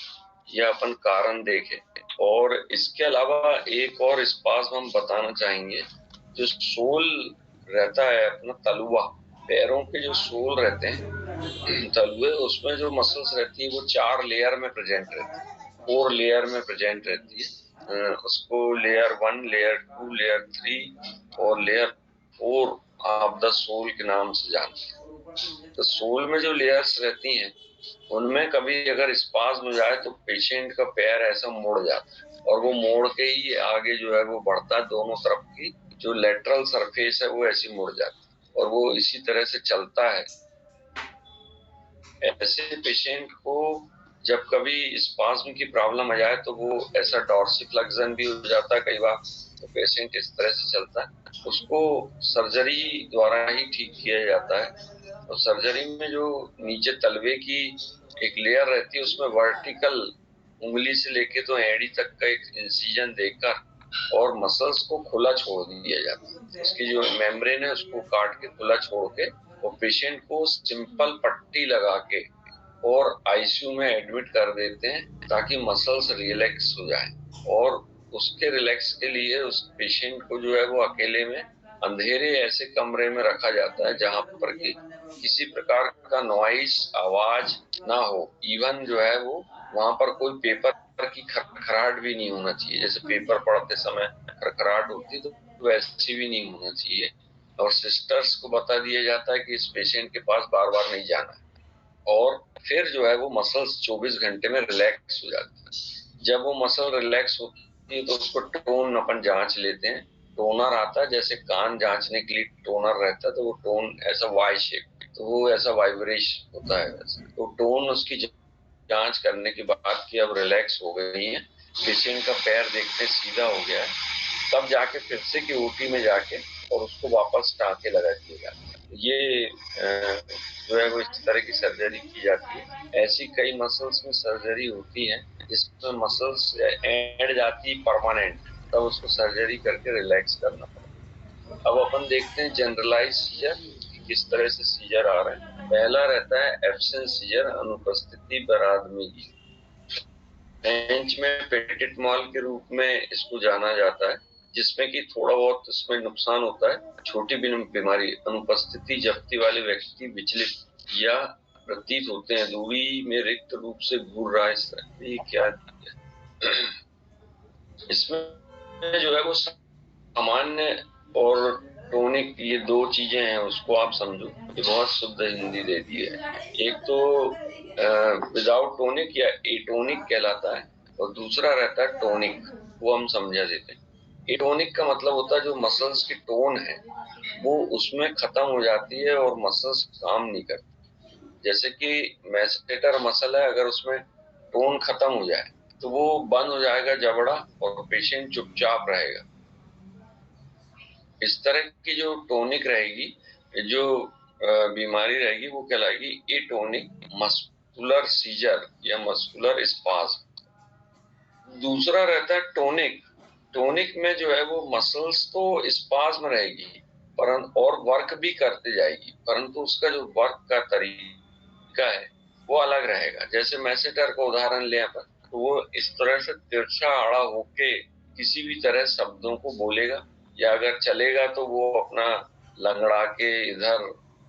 या अपन कारण देखें। और इसके अलावा एक और स्पाज्म हम बताना चाहेंगे, जो सोल रहता है अपना तलुआ, पैरों के जो सोल रहते हैं तलुए, उसमें जो मसल्स रहती है वो 4 लेयर में प्रेजेंट रहती है, 4 लेयर में प्रेजेंट रहती है। उसको लेयर 1, लेयर 2, लेयर 3 और लेयर 4 ऑफ द सोल के नाम से जानते हैं। तो सोल में जो लेयर्स रहती हैं उनमें कभी अगर स्पाज्म हो जाए तो पेशेंट का पैर ऐसा मुड़ जाता है, और वो मोड़ के ही आगे जो है वो बढ़ता है, दोनों तरफ की जो लेटरल सरफेस है वो ऐसी मुड़ जाती है। और वो इसी तरह से चलता है। ऐसे पेशेंट को जब कभी स्पाज्म की प्रॉब्लम आ जाए तो वो ऐसा डॉर्सिफ्लेक्शन भी हो जाता है कई बार, तो पेशेंट इस तरह से चलता है। उसको सर्जरी द्वारा ही ठीक किया जाता है। और सर्जरी में जो नीचे तलवे की एक लेयर रहती है उसमें वर्टिकल उंगली से लेके तो एड़ी तक का एक इंसिजन देकर और मसल्स को खुला छोड़ दिया जाता है। उसकी जो मेम्ब्रेन है उसको काट के खुला छोड़ के और पेशेंट को सिंपल पट्टी लगा के और आईसीयू में एडमिट कर देते हैं ताकि मसल्स रिलैक्स हो जाए। और उसके रिलैक्स के लिए उस पेशेंट को जो है वो अकेले में अंधेरे ऐसे कमरे में रखा जाता है जहां पर कि किसी प्रकार का नॉइस आवाज ना हो। इवन जो है वो वहां पर कोई पेपर की खरखराहट भी नहीं होना चाहिए। जैसे पेपर पढ़ते समय खरखराहट होती है तो वैसी भी नहीं होना चाहिए। और सिस्टर्स को बता दिया जाता है कि इस पेशेंट के पास बार बार नहीं जाना है। और फिर जो है वो मसल्स 24 घंटे में रिलैक्स हो जाती है। जब वो मसल रिलैक्स होती है तो उसको टोन अपन जांच लेते हैं। टोनर आता है, जैसे कान जांचने के लिए टोनर रहता है तो वो टोन ऐसा वाई शेप, तो वो ऐसा वाइब्रेश होता है वैसे। तो टोन उसकी जांच करने के बाद कि अब रिलैक्स हो गई है, पेशेंट का पैर देखते सीधा हो गया है, तब जाके फिर से की ओटी में जाके और उसको वापस टाँके लगा दिए जाते हैं। ये जो है वो इस तरह की सर्जरी की जाती है। ऐसी कई मसल्स में सर्जरी होती है जिसमें मसल्स एड जाती है परमानेंट, तब उसको सर्जरी करके रिलैक्स करना पड़ता है। अब अपन देखते हैं जनरलाइज सीजर, किस तरह से सीजर आ रहे हैं। पहला रहता है एब्सेंस सीजर, अनुपस्थिति पर आदमी की। फ्रेंच में पेटिट मॉल के रूप में इसको जाना जाता है, जिसमें कि थोड़ा बहुत इसमें नुकसान होता है। छोटी बीमारी, अनुपस्थिति जब्ती वाले व्यक्ति विचलित या प्रतीत होते हैं, दूरी में रिक्त रूप से घूर रहा है। ये क्या है? इसमें जो है वो सामान्य और टोनिक, ये दो चीजें हैं, उसको आप समझो। ये बहुत शुद्ध हिंदी दे दी है। एक तो विदाउट टोनिक या एटोनिक कहलाता है और दूसरा रहता है टोनिक, वो हम समझा देते हैं। एटोनिक का मतलब होता है जो मसल्स की टोन है वो उसमें खत्म हो जाती है और मसल्स काम नहीं करती। जैसे कि मैसेटर मसल है, अगर उसमें टोन खत्म हो जाए तो वो बंद हो जाएगा जबड़ा और पेशेंट चुपचाप रहेगा। इस तरह की जो टोनिक रहेगी, जो बीमारी रहेगी वो कहलाएगी एटोनिक मस्कुलर सीजर या मस्कुलर स्पाज्म। दूसरा रहता है टोनिक। टोनिक में जो है वो मसल्स तो स्पाज्म रहेगी परंतु और वर्क भी करते जाएगी, परंतु उसका जो वर्क का तरीका है वो अलग रहेगा। जैसे मैसेटर का उदाहरण लें अपन, तो वो इस तरह से तिरछा आड़ा होके किसी भी तरह शब्दों को बोलेगा, या अगर चलेगा तो वो अपना लंगड़ा के इधर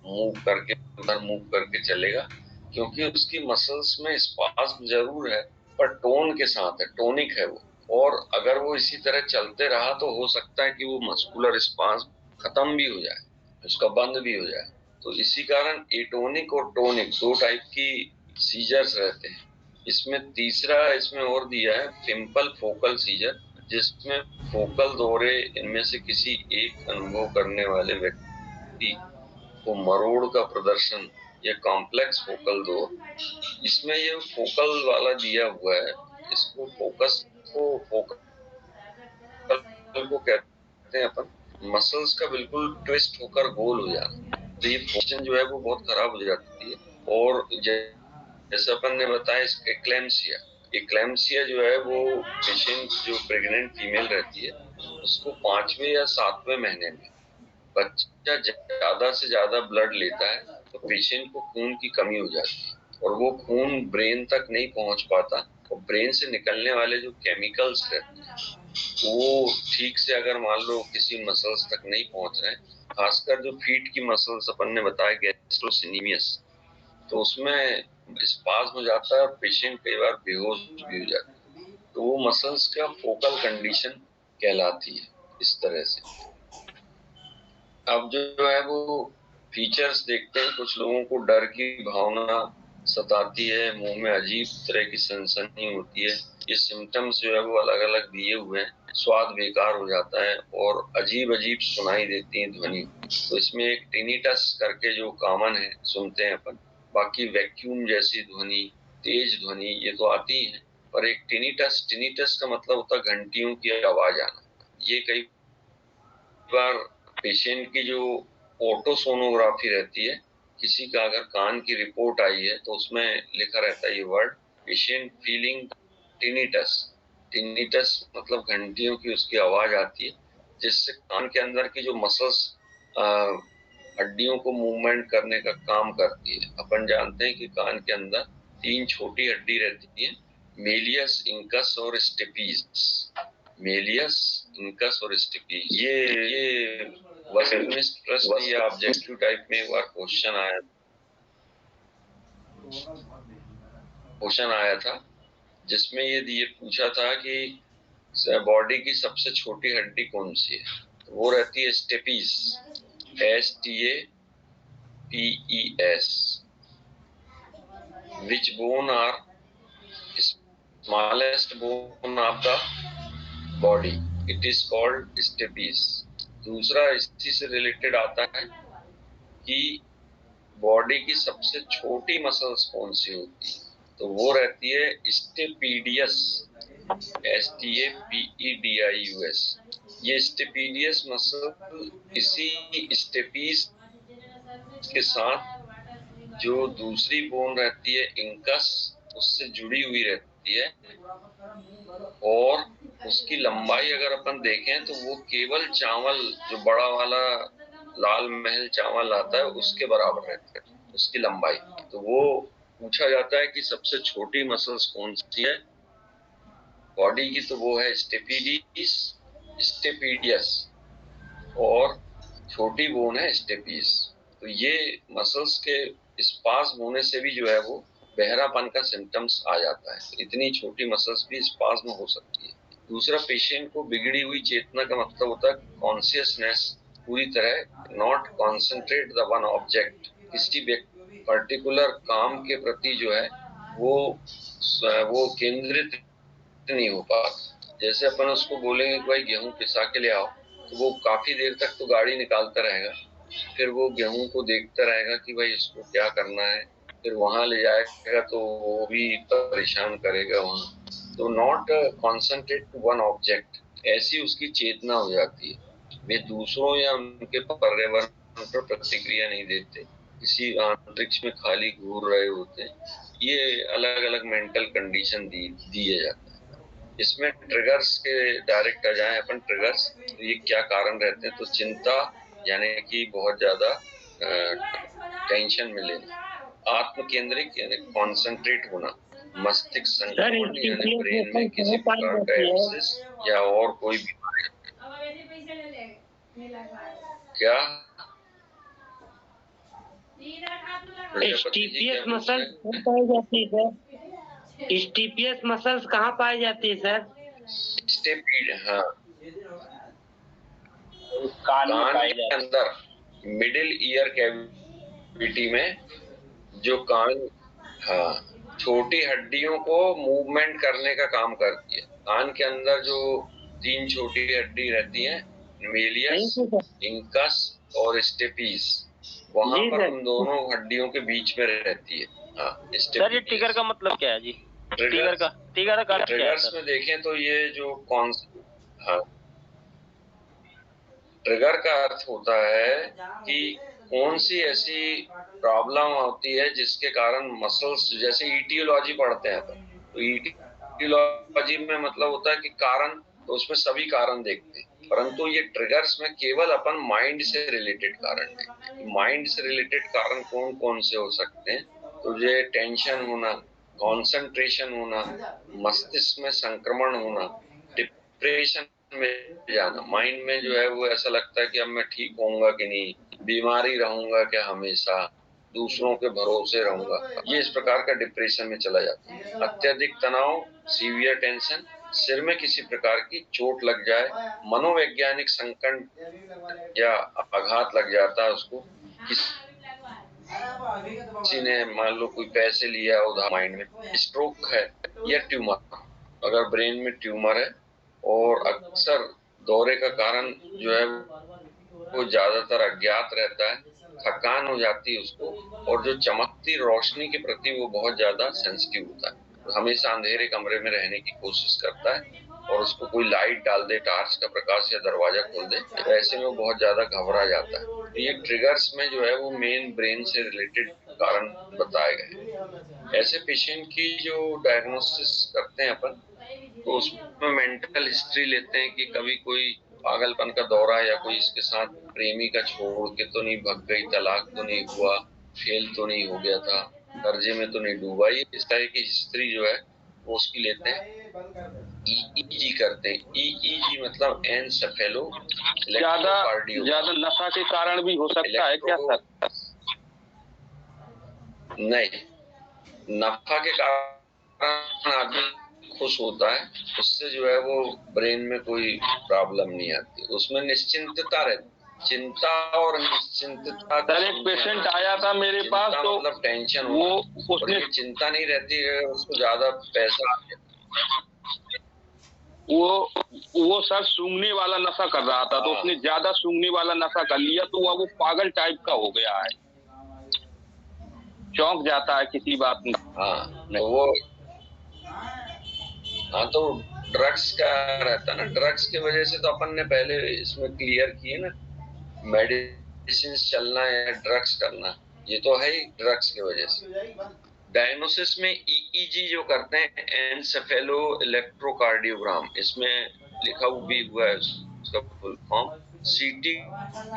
मूव करके उधर मूव करके चलेगा, क्योंकि उसकी मसल्स में स्पाज्म जरूर है पर टोन के साथ है, टोनिक है वो। और अगर वो इसी तरह चलते रहा तो हो सकता है कि वो मस्कुलर स्पाज्म खत्म भी हो जाए, उसका बंद भी हो जाए। तो इसी कारण एटोनिक और टोनिक दो टाइप की सीजर्स रहते हैं। इसमें तीसरा इसमें और दिया है सिंपल फोकल सीजर, जिसमें फोकल दौरे इनमें से किसी एक अनुभव करने वाले व्यक्ति को मरोड़ का प्रदर्शन या कॉम्प्लेक्स फोकल दौर। इसमें ये फोकल वाला दिया हुआ है, इसको फोकस को कहते हैं अपन। मसल्स का बिल्कुल ट्विस्ट होकर गोल हो जाना, तो ये पोजीशन जो है वो बहुत खराब हो जाती है। और जैसे अपन ने बताया एक्लेम्सिया, एक्लेम्सिया जो है वो पेशेंट जो प्रेग्नेंट फीमेल रहती है उसको 5वें या 7वें महीने में बच्चा ज्यादा से ज्यादा ब्लड लेता है तो पेशेंट को खून की कमी हो जाती है और वो खून ब्रेन तक नहीं पहुंच पाता, और ब्रेन से निकलने वाले जो केमिकल्स रहते हैं वो ठीक से अगर मान लो किसी मसल्स तक नहीं पहुंच रहे, खासकर जो फीट की मसल्स अपन ने बताया गैस्ट्रोसिनेमियस, तो उसमें स्पाज्म हो जाता है और पेशेंट कई बार बेहोश भी हो जाता है। तो वो मसल्स का फोकल कंडीशन कहलाती है इस तरह से। अब जो है वो फीचर्स देखते हैं। कुछ लोगों को डर की भावना सताती है, मुंह में अजीब तरह की सनसनी होती है। ये सिम्टम्स जो है वो अलग अलग दिए हुए हैं। स्वाद बेकार हो जाता है और अजीब अजीब सुनाई देती है ध्वनि। तो इसमें एक टिनिटस करके जो कॉमन है, सुनते हैं अपन। बाकी वैक्यूम जैसी ध्वनि, तेज ध्वनि ये तो आती है, पर एक टिनिटस का मतलब होता है घंटियों की आवाज आना। ये कई बार पेशेंट की जो ऑटोसोनोग्राफी रहती है, किसी का अगर कान की रिपोर्ट आई है तो उसमें लिखा रहता है ये word, patient feeling tinnitus. Tinnitus मतलब घंटियों की उसकी आवाज आती है, जिससे कान के अंदर की जो मसल्स हड्डियों को मूवमेंट करने का काम करती है। अपन जानते हैं कि कान के अंदर 3 छोटी हड्डी रहती है, मेलियस, इंकस और स्टेपीज। मेलियस, इंकस और स्टेपीज। ये वेस्टमिनिस्टर ट्रस्ट में या ऑब्जेक्टिव टाइप में एक बार क्वेश्चन आया था, जिसमें ये पूछा था कि बॉडी की सबसे छोटी हड्डी कौन सी है, तो वो रहती है steppes, STAPES। Which bone are smallest bone of the body? It is called stapes। दूसरा इसी से रिलेटेड आता है कि बॉडी की सबसे छोटी मसल्स कौन सी होती है, तो वो रहती है स्टेपीडियस, STAPEDIUS। ये स्टेपीडियस मसल इसी स्टेपीज के साथ जो दूसरी बोन रहती है इंकस, उससे जुड़ी हुई रहती है, और उसकी लंबाई अगर अपन देखें तो वो केवल चावल, जो बड़ा वाला लाल महल चावल आता है उसके बराबर रहती है उसकी लंबाई। तो वो पूछा जाता है कि सबसे छोटी मसल्स कौन सी है बॉडी की, तो वो है स्टेपीडियस, स्टेपीडियस, और छोटी बोन है स्टेपीज। तो ये मसल्स के स्पाज्म होने से भी जो है वो बहरापन का सिम्टम्स आ जाता है। इतनी छोटी मसल्स भी स्पाज्म हो सकती है। दूसरा, पेशेंट को बिगड़ी हुई चेतना का मतलब होता है कॉन्शियसनेस पूरी तरह not concentrate the one object. किसी पर्टिकुलर काम के प्रति जो है वो केंद्रित नहीं हो पाता। जैसे अपन उसको बोलेंगे कि भाई गेहूं पिसा के ले आओ, तो वो काफी देर तक तो गाड़ी निकालता रहेगा, फिर वो गेहूं को देखता रहेगा कि भाई इसको क्या करना है, फिर वहां ले जाएगा तो वो भी परेशान करेगा वहां। तो not concentrate to one object, ऐसी उसकी चेतना हो जाती है। वे दूसरों या उनके पर्यावरण पर प्रतिक्रिया नहीं देते, किसी अंतरिक्ष में खाली घूर रहे होते। ये अलग अलग मेंटल कंडीशन दिए जाते हैं। इसमें ट्रिगर्स के डायरेक्ट आ जाए अपन, ट्रिगर्स तो ये क्या कारण रहते हैं, तो चिंता यानी कि बहुत ज्यादा टेंशन में लेना, आत्म केंद्रित यानी कॉन्सेंट्रेट होना, मस्तिष्क संक्रमण यानी ब्रेन में किसी प्रकार का एब्सिस या और कोई बीमारी। क्या स्टीपियस मसल्स कहाँ पाई जाती है सर? स्टीपियस मसल्स कहाँ पाई जाती है सर? स्टेपीड, हाँ, कान के अंदर मिडिल ईयर कैविटी में जो कान, हाँ, छोटी हड्डियों को मूवमेंट करने का काम करती है। कान के अंदर जो 3 छोटी हड्डी रहती हैं, मेलियस, इंकस और स्टेपीज, वहां पर उन दोनों हड्डियों के बीच में रहती है। हाँ, सर ये टिगर का मतलब क्या है जी? टिगर का ट्रिगर्स में देखें तो ये जो हाँ, ट्रिगर का अर्थ होता है कि कौन सी ऐसी प्रॉब्लम होती है जिसके कारण मसल्स, जैसे ईटियोलॉजी पढ़ते हैं तो ईटियोलॉजी में मतलब होता है कि कारण, तो उसमें सभी कारण देखते हैं, परंतु ये ट्रिगर्स में केवल अपन माइंड से रिलेटेड कारण देखते हैं। माइंड से रिलेटेड कारण कौन कौन से हो सकते हैं, तो ये टेंशन होना, कॉन्सेंट्रेशन होना, मस्तिष्क में संक्रमण होना, डिप्रेशन में जाना, माइंड में जो है वो ऐसा लगता है कि अब मैं ठीक होऊंगा कि नहीं, बीमारी रहूंगा क्या हमेशा, दूसरों के भरोसे रहूंगा, ये इस प्रकार का डिप्रेशन में चला जाता है। अत्यधिक तनाव, सीवियर टेंशन, सिर में किसी प्रकार की चोट लग जाए, मनोवैज्ञानिक संकट या आघात लग जाता है उसको, किसी ने मान लो कोई पैसे लिया उधार माइंड में, स्ट्रोक है या ट्यूमर, अगर ब्रेन में ट्यूमर है और अक्सर दौरे का कारण जो है वो ज्यादातर अज्ञात रहता है, थकान हो जाती है उसको, और जो चमकती रोशनी के प्रति वो बहुत ज्यादा सेंसिटिव होता है, हमेशा अंधेरे कमरे में रहने की कोशिश करता है और उसको कोई लाइट डाल दे, टार्च का प्रकाश या दरवाजा खोल दे, ऐसे में वो बहुत ज्यादा घबरा जाता है। तो ये ट्रिगर्स में जो है वो मेन ब्रेन से रिलेटेड कारण बताए गए। ऐसे पेशेंट की जो डायग्नोसिस करते हैं अपन, तो उसमें मेंटल हिस्ट्री लेते हैं कि कभी कोई पागलपन का दौरा या कोई इसके साथ प्रेमी का छोड़ के तो नहीं भग गई, तलाक तो नहीं हुआ, फेल तो नहीं हो गया था, कर्जे में तो नहीं डूबा, ये इस तरह की हिस्ट्री जो है वो उसकी लेते हैं। ईईजी करते हैं, ईईजी मतलब एनसेफेलो इलेक्ट्रोकार्डियो। ज्यादा नशा के कारण भी हो सकता है क्या सर? नहीं, नफा के कारण आदमी खुश होता है, उससे जो है वो ब्रेन में कोई प्रॉब्लम नहीं आती, उसमें निश्चिंतता रहती, चिंता और निश्चिंतता। सर एक पेशेंट आया था मेरे पास, तो मतलब टेंशन, वो उसने चिंता नहीं रहती है, उसको ज्यादा पैसा, वो सर सूंघने वाला नशा कर रहा था, तो उसने ज्यादा सूंघने वाला नशा कर लिया, तो वो पागल टाइप का हो गया है, चौंक जाता है किसी बात में। हाँ तो ड्रग्स का रहता है ना, ड्रग्स की वजह से तो अपन ने पहले इसमें क्लियर किए ना, मेडिसिन चलना या ड्रग्स करना, ये तो है ही ड्रग्स की वजह से। डायग्नोसिस में ईईजी जो करते हैं, एनसेफेलो इलेक्ट्रोकार्डियोग्राम, इसमें लिखा भी हुआ है उसका फुल फॉर्म। सीटी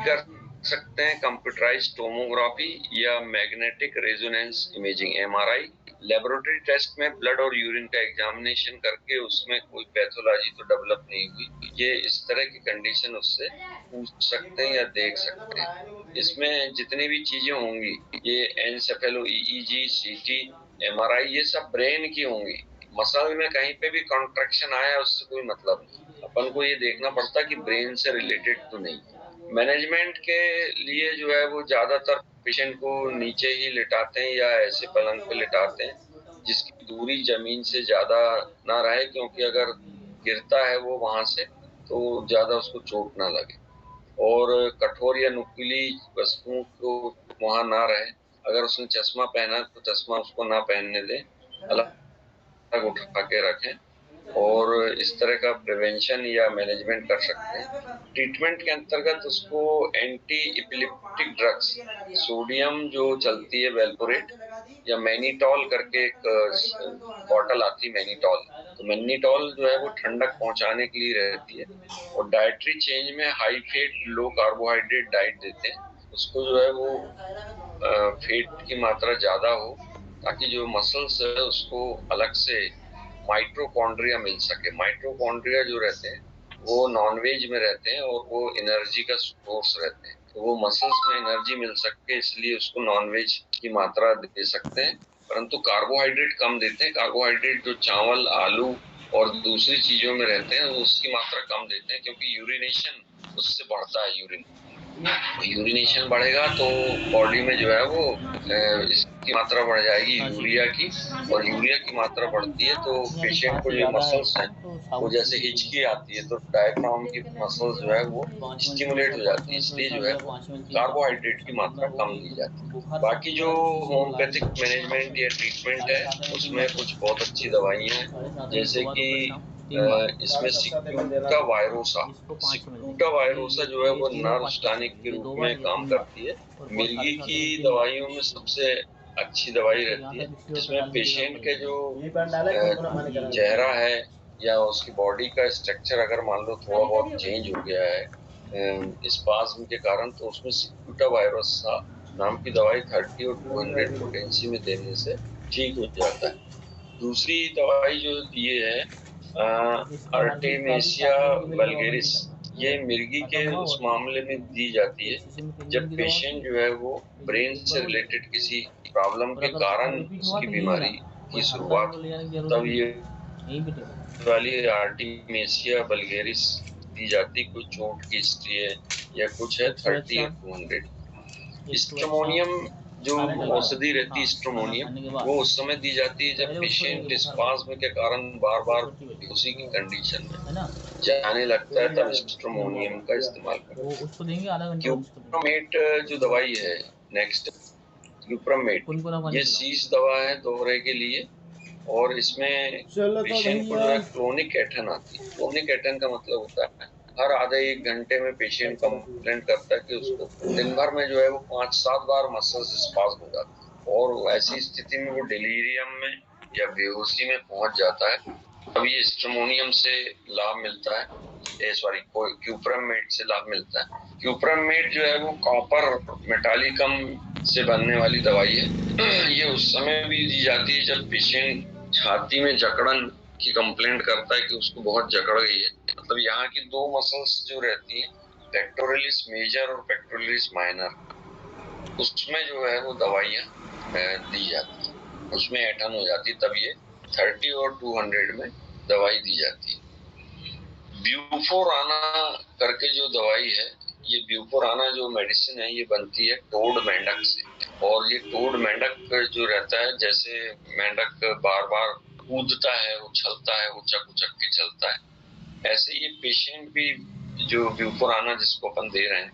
कर सकते हैं, कंप्यूटराइज्ड टोमोग्राफी या magnetic resonance imaging MRI. Laboratory test में ब्लड और यूरिन का एग्जामिनेशन करके उसमें कोई पैथोलॉजी तो डेवलप नहीं हुई, ये इस तरह की कंडीशन उससे पूछ सकते हैं या देख सकते हैं। इसमें जितनी भी चीजें होंगी, ये एनसेफेलो, ईईजी, सीटी, एमआरआई, ये सब ब्रेन की होंगी। मसल में कहीं पे भी कॉन्ट्रैक्शन आया उससे कोई मतलब नहीं, अपन को ये देखना पड़ता कि ब्रेन से रिलेटेड तो नहीं। मैनेजमेंट के लिए जो है वो ज्यादातर पेशेंट को नीचे ही लिटाते हैं या ऐसे पलंग पे लिटाते हैं जिसकी दूरी जमीन से ज्यादा ना रहे, क्योंकि अगर गिरता है वो वहां से तो ज्यादा उसको चोट ना लगे, और कठोर या नुकीली वस्तुओं को वहां ना रहे। अगर उसने चश्मा पहना तो चश्मा उसको ना पहनने दें, अलग उठा के रखें, और इस तरह का प्रिवेंशन या मैनेजमेंट कर सकते हैं। ट्रीटमेंट के अंतर्गत उसको एंटी इपिलेप्टिक ड्रग्स, सोडियम जो चलती है वेल्पोरेट, या मैनिटॉल करके एक बॉटल आती है मैनिटॉल, तो मैनिटॉल जो है वो ठंडक पहुंचाने के लिए रहती है, और डाइटरी चेंज में high fat low carbohydrate diet देते हैं, उसको जो है वो फेट की मात्रा ज्यादा हो ताकि जो मसल्स है उसको अलग से माइटोकॉन्ड्रिया मिल सके। माइटोकॉन्ड्रिया जो रहते हैं वो नॉनवेज में रहते हैं और वो एनर्जी का सोर्स रहते हैं, तो वो मसल्स में एनर्जी मिल सके इसलिए उसको नॉनवेज की मात्रा दे सकते हैं, परंतु कार्बोहाइड्रेट कम देते हैं। कार्बोहाइड्रेट जो चावल, आलू और दूसरी चीजों में रहते हैं वो उसकी मात्रा कम देते हैं, क्योंकि यूरिनेशन उससे बढ़ता है। यूरिनेशन बढ़ेगा तो बॉडी में जो है वो इसकी मात्रा बढ़ जाएगी यूरिया की, और यूरिया की मात्रा बढ़ती है तो पेशेंट को जो मसल्स हैं वो जैसे हिचकी आती है तो डायफ्राम की मसल्स जो है वो स्टिमुलेट हो जाती है, इसलिए जो है कार्बोहाइड्रेट की मात्रा कम दी जाती है। बाकी जो होम्योपैथिक मैनेजमेंट या ट्रीटमेंट है उसमें कुछ बहुत अच्छी दवाइयाँ हैं, जैसे कि इसमें सिक्यूटा वायरोसा जो है वो नर्व टॉनिक के रूप में काम करती है। मिर्गी की दवाइयों में सबसे अच्छी दवाई रहती है, जिसमें पेशेंट के जो चेहरा है या उसकी बॉडी का स्ट्रक्चर अगर मान लो थोड़ा बहुत चेंज हो गया है स्पाज्म के कारण, तो उसमें सिक्यूटा वायरोसा नाम की दवाई 30 और 200 पोटेंसी में देने से ठीक हो जाता है। दूसरी दवाई जो दिए है आर्टेमिसिया वल्गेरिस, ये मिर्गी के उस मामले में दी जाती है जब पेशेंट जो है वो ब्रेन से रिलेटेड किसी प्रॉब्लम के कारण उसकी बीमारी की शुरुआत, तब ये वाली आर्टेमिसिया वल्गेरिस दी जाती। कोई चोट की हिस्ट्री है या कुछ है 30 और 200। स्ट्रेमोनियम जो औषधि रहती है स्ट्रोमोनियम, वो उस समय दी जाती है जब पेशेंट स्पाज्म के कारण बार बार उसी की कंडीशन में जाने लगता है, तब स्ट्रोमोनियम का इस्तेमाल करते वो हैं। उसको देंगे आधा घंटा क्यूप्रामेट जो दवाई है, नेक्स्ट क्यूप्रामेट, ये शीश दवा है दोहरे के लिए, और इसमें पेशेंट को जो है क्रोनिक एठन आती है। क्रोनिक एठन का मतलब होता है हर आधे 1 घंटे में पेशेंट कंप्लेंट करता है कि उसको दिन भर में जो है वो 5-7 बार मसल्स स्पाज्म हो जाते हैं, और ऐसी स्थिति में वो डिलीरियम में या बेहोशी में पहुंच जाता है। अब ये स्ट्रोमोनियम से लाभ मिलता है, सॉरी क्यूप्रामेट से लाभ मिलता है। क्यूप्रामेट जो है वो कॉपर मेटालिकम से बनने वाली दवाई है। ये उस समय भी दी जाती है जब पेशेंट छाती में जकड़न की कंप्लेंट करता है कि उसको बहुत जकड़ गई है। मतलब यहाँ की 2 मसल्स जो रहती है, पेक्टोरलिस मेजर और पेक्टोरलिस माइनर, उसमें जो है वो दवाइयाँ दी जाती है, उसमें एठन हो जाती है, तब ये 30 और 200 में दवाई दी जाती है। ब्यूफोराना करके जो दवाई है, ये ब्यूफोराना जो मेडिसिन है, ये बनती है टोड मेंढक से, और ये टोड मेंढक जो रहता है, जैसे मेंढक बार बार कूदता है, उछलता है, उचक उचक के चलता है, ऐसे ये पेशेंट भी जो ब्यूफोराना जिसको अपन दे रहे हैं,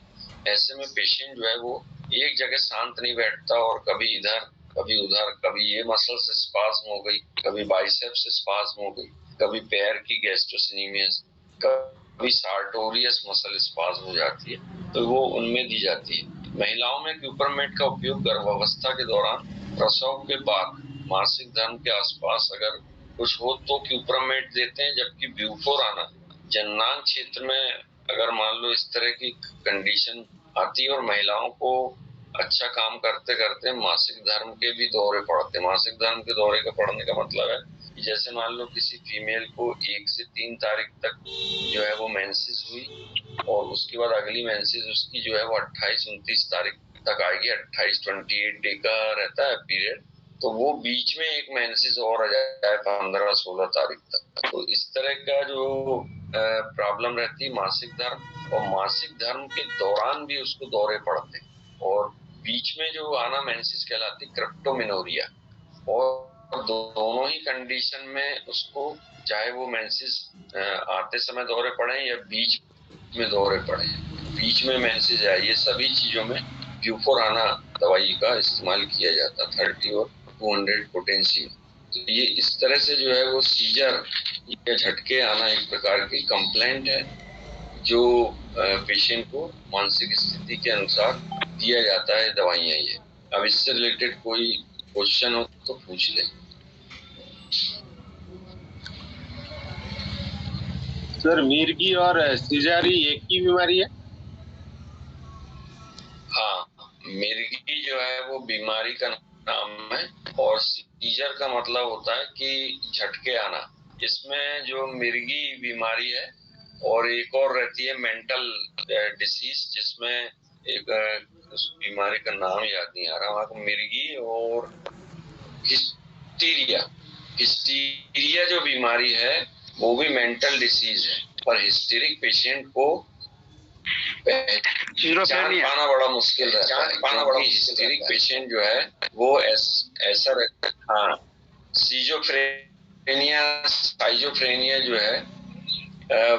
ऐसे में पेशेंट जो है वो एक जगह शांत नहीं बैठता, और कभी इधर कभी उधर, कभी ये मसल्स स्पाज्म हो गई, कभी बाइसेप्स स्पाज्म हो गई, कभी पैर की गैस्ट्रोसिनेमिया, कभी सार्टोरियस मसल स्पाज्म हो जाती है, तो वो उनमें दी जाती है। महिलाओं में क्यूपरमेट का उपयोग गर्भावस्था के दौरान, प्रसव के बाद, मासिक धर्म के आसपास अगर कुछ हो तो क्यूपरमेट देते हैं, जबकि ब्यूफोराना जननांग क्षेत्र में अगर मान लो इस तरह की कंडीशन आती है और महिलाओं को अच्छा काम करते करते मासिक धर्म के भी दौरे पड़ते हैं। मासिक धर्म के दौरे का पड़ने का मतलब है कि जैसे मान लो किसी फीमेल को 1 से 3 तारीख तक जो है वो मेंसेस हुई, और उसके बाद अगली मेंसेस उसकी जो है वो 28-29 तारीख तक आएगी। 28 डे का रहता है पीरियड, तो वो बीच में एक मेंसेस और आ जाए 15-16 तारीख तक। तो इस तरह का जो प्रॉब्लम रहती है मासिक धर्म, और मासिक धर्म के दौरान भी उसको दौरे पड़ते हैं, और बीच में जो आना मेंसेस कहलाती क्रिप्टोमिनोरिया, और दोनों ही कंडीशन में उसको चाहे वो मेंसेस आते समय दौरे पड़े या बीच में दौरे पड़े, बीच में मेंसेस आए, ये सभी चीजों में ब्यूफोराना दवाई का इस्तेमाल किया जाता 30 और 200 पोटेंसी। तो ये इस तरह से जो है वो सीजर या झटके आना एक प्रकार की कंप्लेंट है, जो पेशेंट को मानसिक स्थिति के अनुसार दिया जाता है दवाइयाँ। ये अब इससे रिलेटेड कोई क्वेश्चन हो तो पूछ लें। सर, मिर्गी और सीजारी एक ही बीमारी है? हाँ, मिर्गी जो है वो बीमारी का नाम है, और सीजर का मतलब होता है कि झटके आना। इसमें जो मिर्गी बीमारी है, और एक और रहती है मेंटल डिसीज, जिसमें एक उस बीमारी का नाम याद नहीं आ रहा वहाँ को, मिर्गी और हिस्टीरिया। हिस्टीरिया जो बीमारी है वो भी मेंटल डिसीज है, पर हिस्टेरिक पेशेंट को पहचान पाना बड़ा मुश्किल रहता है, क्योंकि हिस्टेरिक पेशेंट जो है वो ऐसा रहता है। हाँ, साइजोफ्रेनिया जो है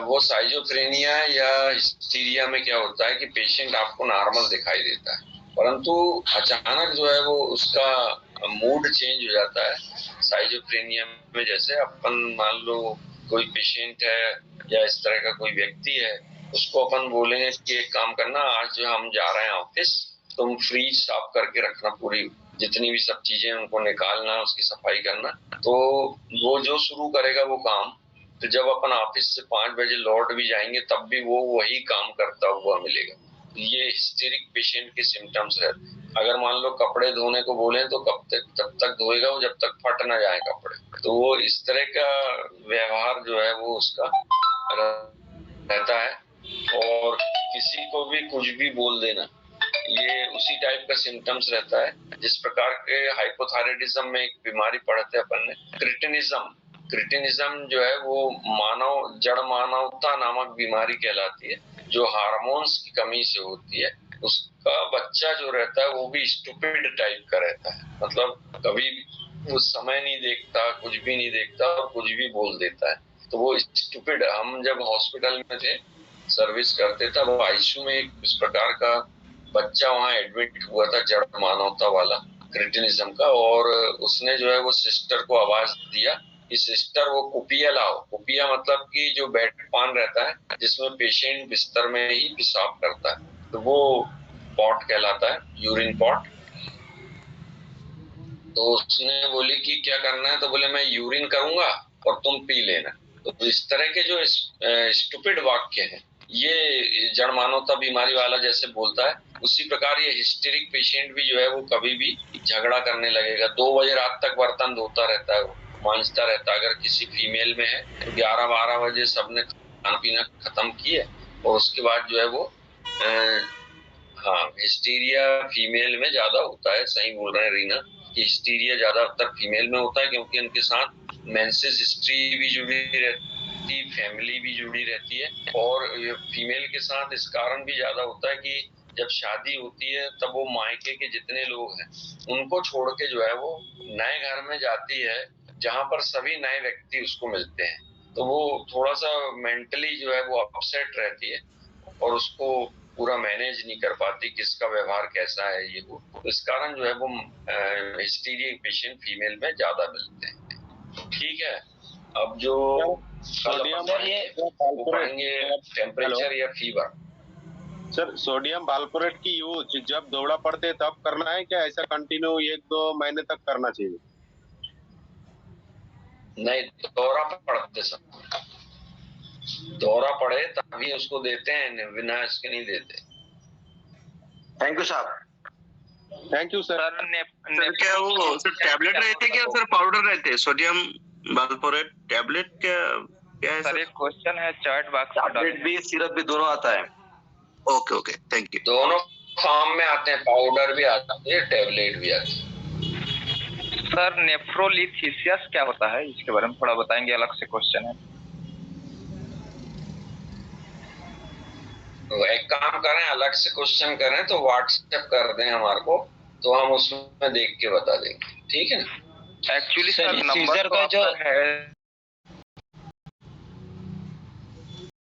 वो साइजोफ्रेनिया या हिस्टीरिया में क्या होता है कि पेशेंट आपको नॉर्मल दिखाई देता है, परंतु अचानक जो है वो उसका मूड चेंज हो जाता है। साइजोफ्रेनिया में जैसे अपन मान लो कोई पेशेंट है या इस तरह का कोई व्यक्ति है, उसको अपन बोलेंगे कि एक काम करना, आज जो हम जा रहे हैं ऑफिस, तुम फ्रीज साफ करके रखना, पूरी जितनी भी सब चीजें उनको निकालना, उसकी सफाई करना, तो वो जो शुरू करेगा वो काम, तो जब अपन ऑफिस से 5 बजे लौट भी जाएंगे तब भी वो वही काम करता हुआ मिलेगा। ये हिस्टेरिक पेशेंट के सिम्टम्स रहते हैं। अगर मान लो कपड़े धोने को बोले तो तब तक धोएगा वो जब तक फट ना जाए कपड़े। तो वो इस तरह का व्यवहार जो है वो उसका रहता है, और किसी को भी कुछ भी बोल देना, ये उसी टाइप का सिम्टम्स रहता है। जिस प्रकार के हाइपोथायराइडिज्म में एक बीमारी पढ़ते अपन ने, क्रिटिनिज्म जो है वो जड़ मानवता नामक बीमारी कहलाती है, जो हार्मोन्स की कमी से होती है। उसका बच्चा जो रहता है वो भी स्टूपिड टाइप का रहता है, मतलब कभी वो समय नहीं देखता, कुछ भी नहीं देखता और कुछ भी बोल देता है, तो वो स्टूपिड। हम जब हॉस्पिटल में थे, सर्विस करते थे, वो आईसीयू में एक इस प्रकार का बच्चा वहाँ एडमिट हुआ था, जड़ मानवता वाला, क्रिटिनिज्म का, और उसने जो है वो सिस्टर को आवाज दिया कि सिस्टर वो कुपिया लाओ। कुपिया मतलब कि जो बेड पान रहता है जिसमें पेशेंट बिस्तर में ही पेशाब करता है, तो वो पॉट कहलाता है, यूरिन पॉट। तो उसने बोली कि क्या करना है, तो बोले मैं यूरिन करूंगा और तुम पी लेना। तो इस तरह के जो स्टूपिड वाक्य हैं, ये जड़ मानवता बीमारी वाला जैसे बोलता है, उसी प्रकार ये हिस्टेरिक पेशेंट भी जो है वो कभी भी झगड़ा करने लगेगा। 2 बजे रात तक बर्तन धोता रहता है, वो मांजता रहता है। अगर किसी फीमेल में है तो 11-12 बजे सबने खाना पीना खत्म किए और उसके बाद जो है वो हाँ, हिस्टीरिया फीमेल में ज्यादा होता है। सही बोल रहे हैं रीना कि हिस्टीरिया ज्यादातर फीमेल में होता है, क्योंकि उनके साथ मेंसेस हिस्ट्री भी जुड़ी रहती, फैमिली भी जुड़ी रहती है, और फीमेल के साथ इस कारण भी ज्यादा होता है कि जब शादी होती है तब वो मायके के जितने लोग हैं उनको छोड़ के जो है वो नए घर में जाती है, जहां पर सभी नए व्यक्ति उसको मिलते हैं, तो वो थोड़ा सा मेंटली जो है वो अपसेट रहती है और उसको पूरा मैनेज नहीं कर पाती, किसका व्यवहार कैसा है ये वो। तो इस कारण जो है वो हिस्टीरिया पेशेंट फीमेल में ज्यादा मिलते हैं। ठीक है, अब जो सोडियम वो पढ़ेंगे टेम्परेचर या फीवर। सर, सोडियम वाल्पोरेट की यूज जब दौरा पड़ते तब करना है क्या, ऐसा कंटिन्यू 1-2 महीने तक करना चाहिए? नहीं, दौरा पड़ते समय, दौरा पड़े तभी उसको देते हैं, बिना इसके नहीं देते। थैंक यू साहब। Thank you sir. सर क्या वो सर टैबलेट रहते क्या सर पाउडर रहते? सोडियम वाल्पोरेट टैबलेट क्या है सर? एक क्वेश्चन है चैट बॉक्स में, टैबलेट भी सिरप भी दोनों आता है। Okay okay, thank you. दोनों फॉर्म में आते हैं, पाउडर भी आता है, टैबलेट भी आती है। सर नेफ्रोलिथेसिस क्या होता है, इसके बारे में थोड़ा बताएंगे? अलग से क्वेश्चन है। तो एक काम करें, अलग से क्वेश्चन करें तो व्हाट्सएप कर दें हमारे को, तो हम उसमें देख के बता देंगे, ठीक है ना? एक्चुअली सर नंबर का जो है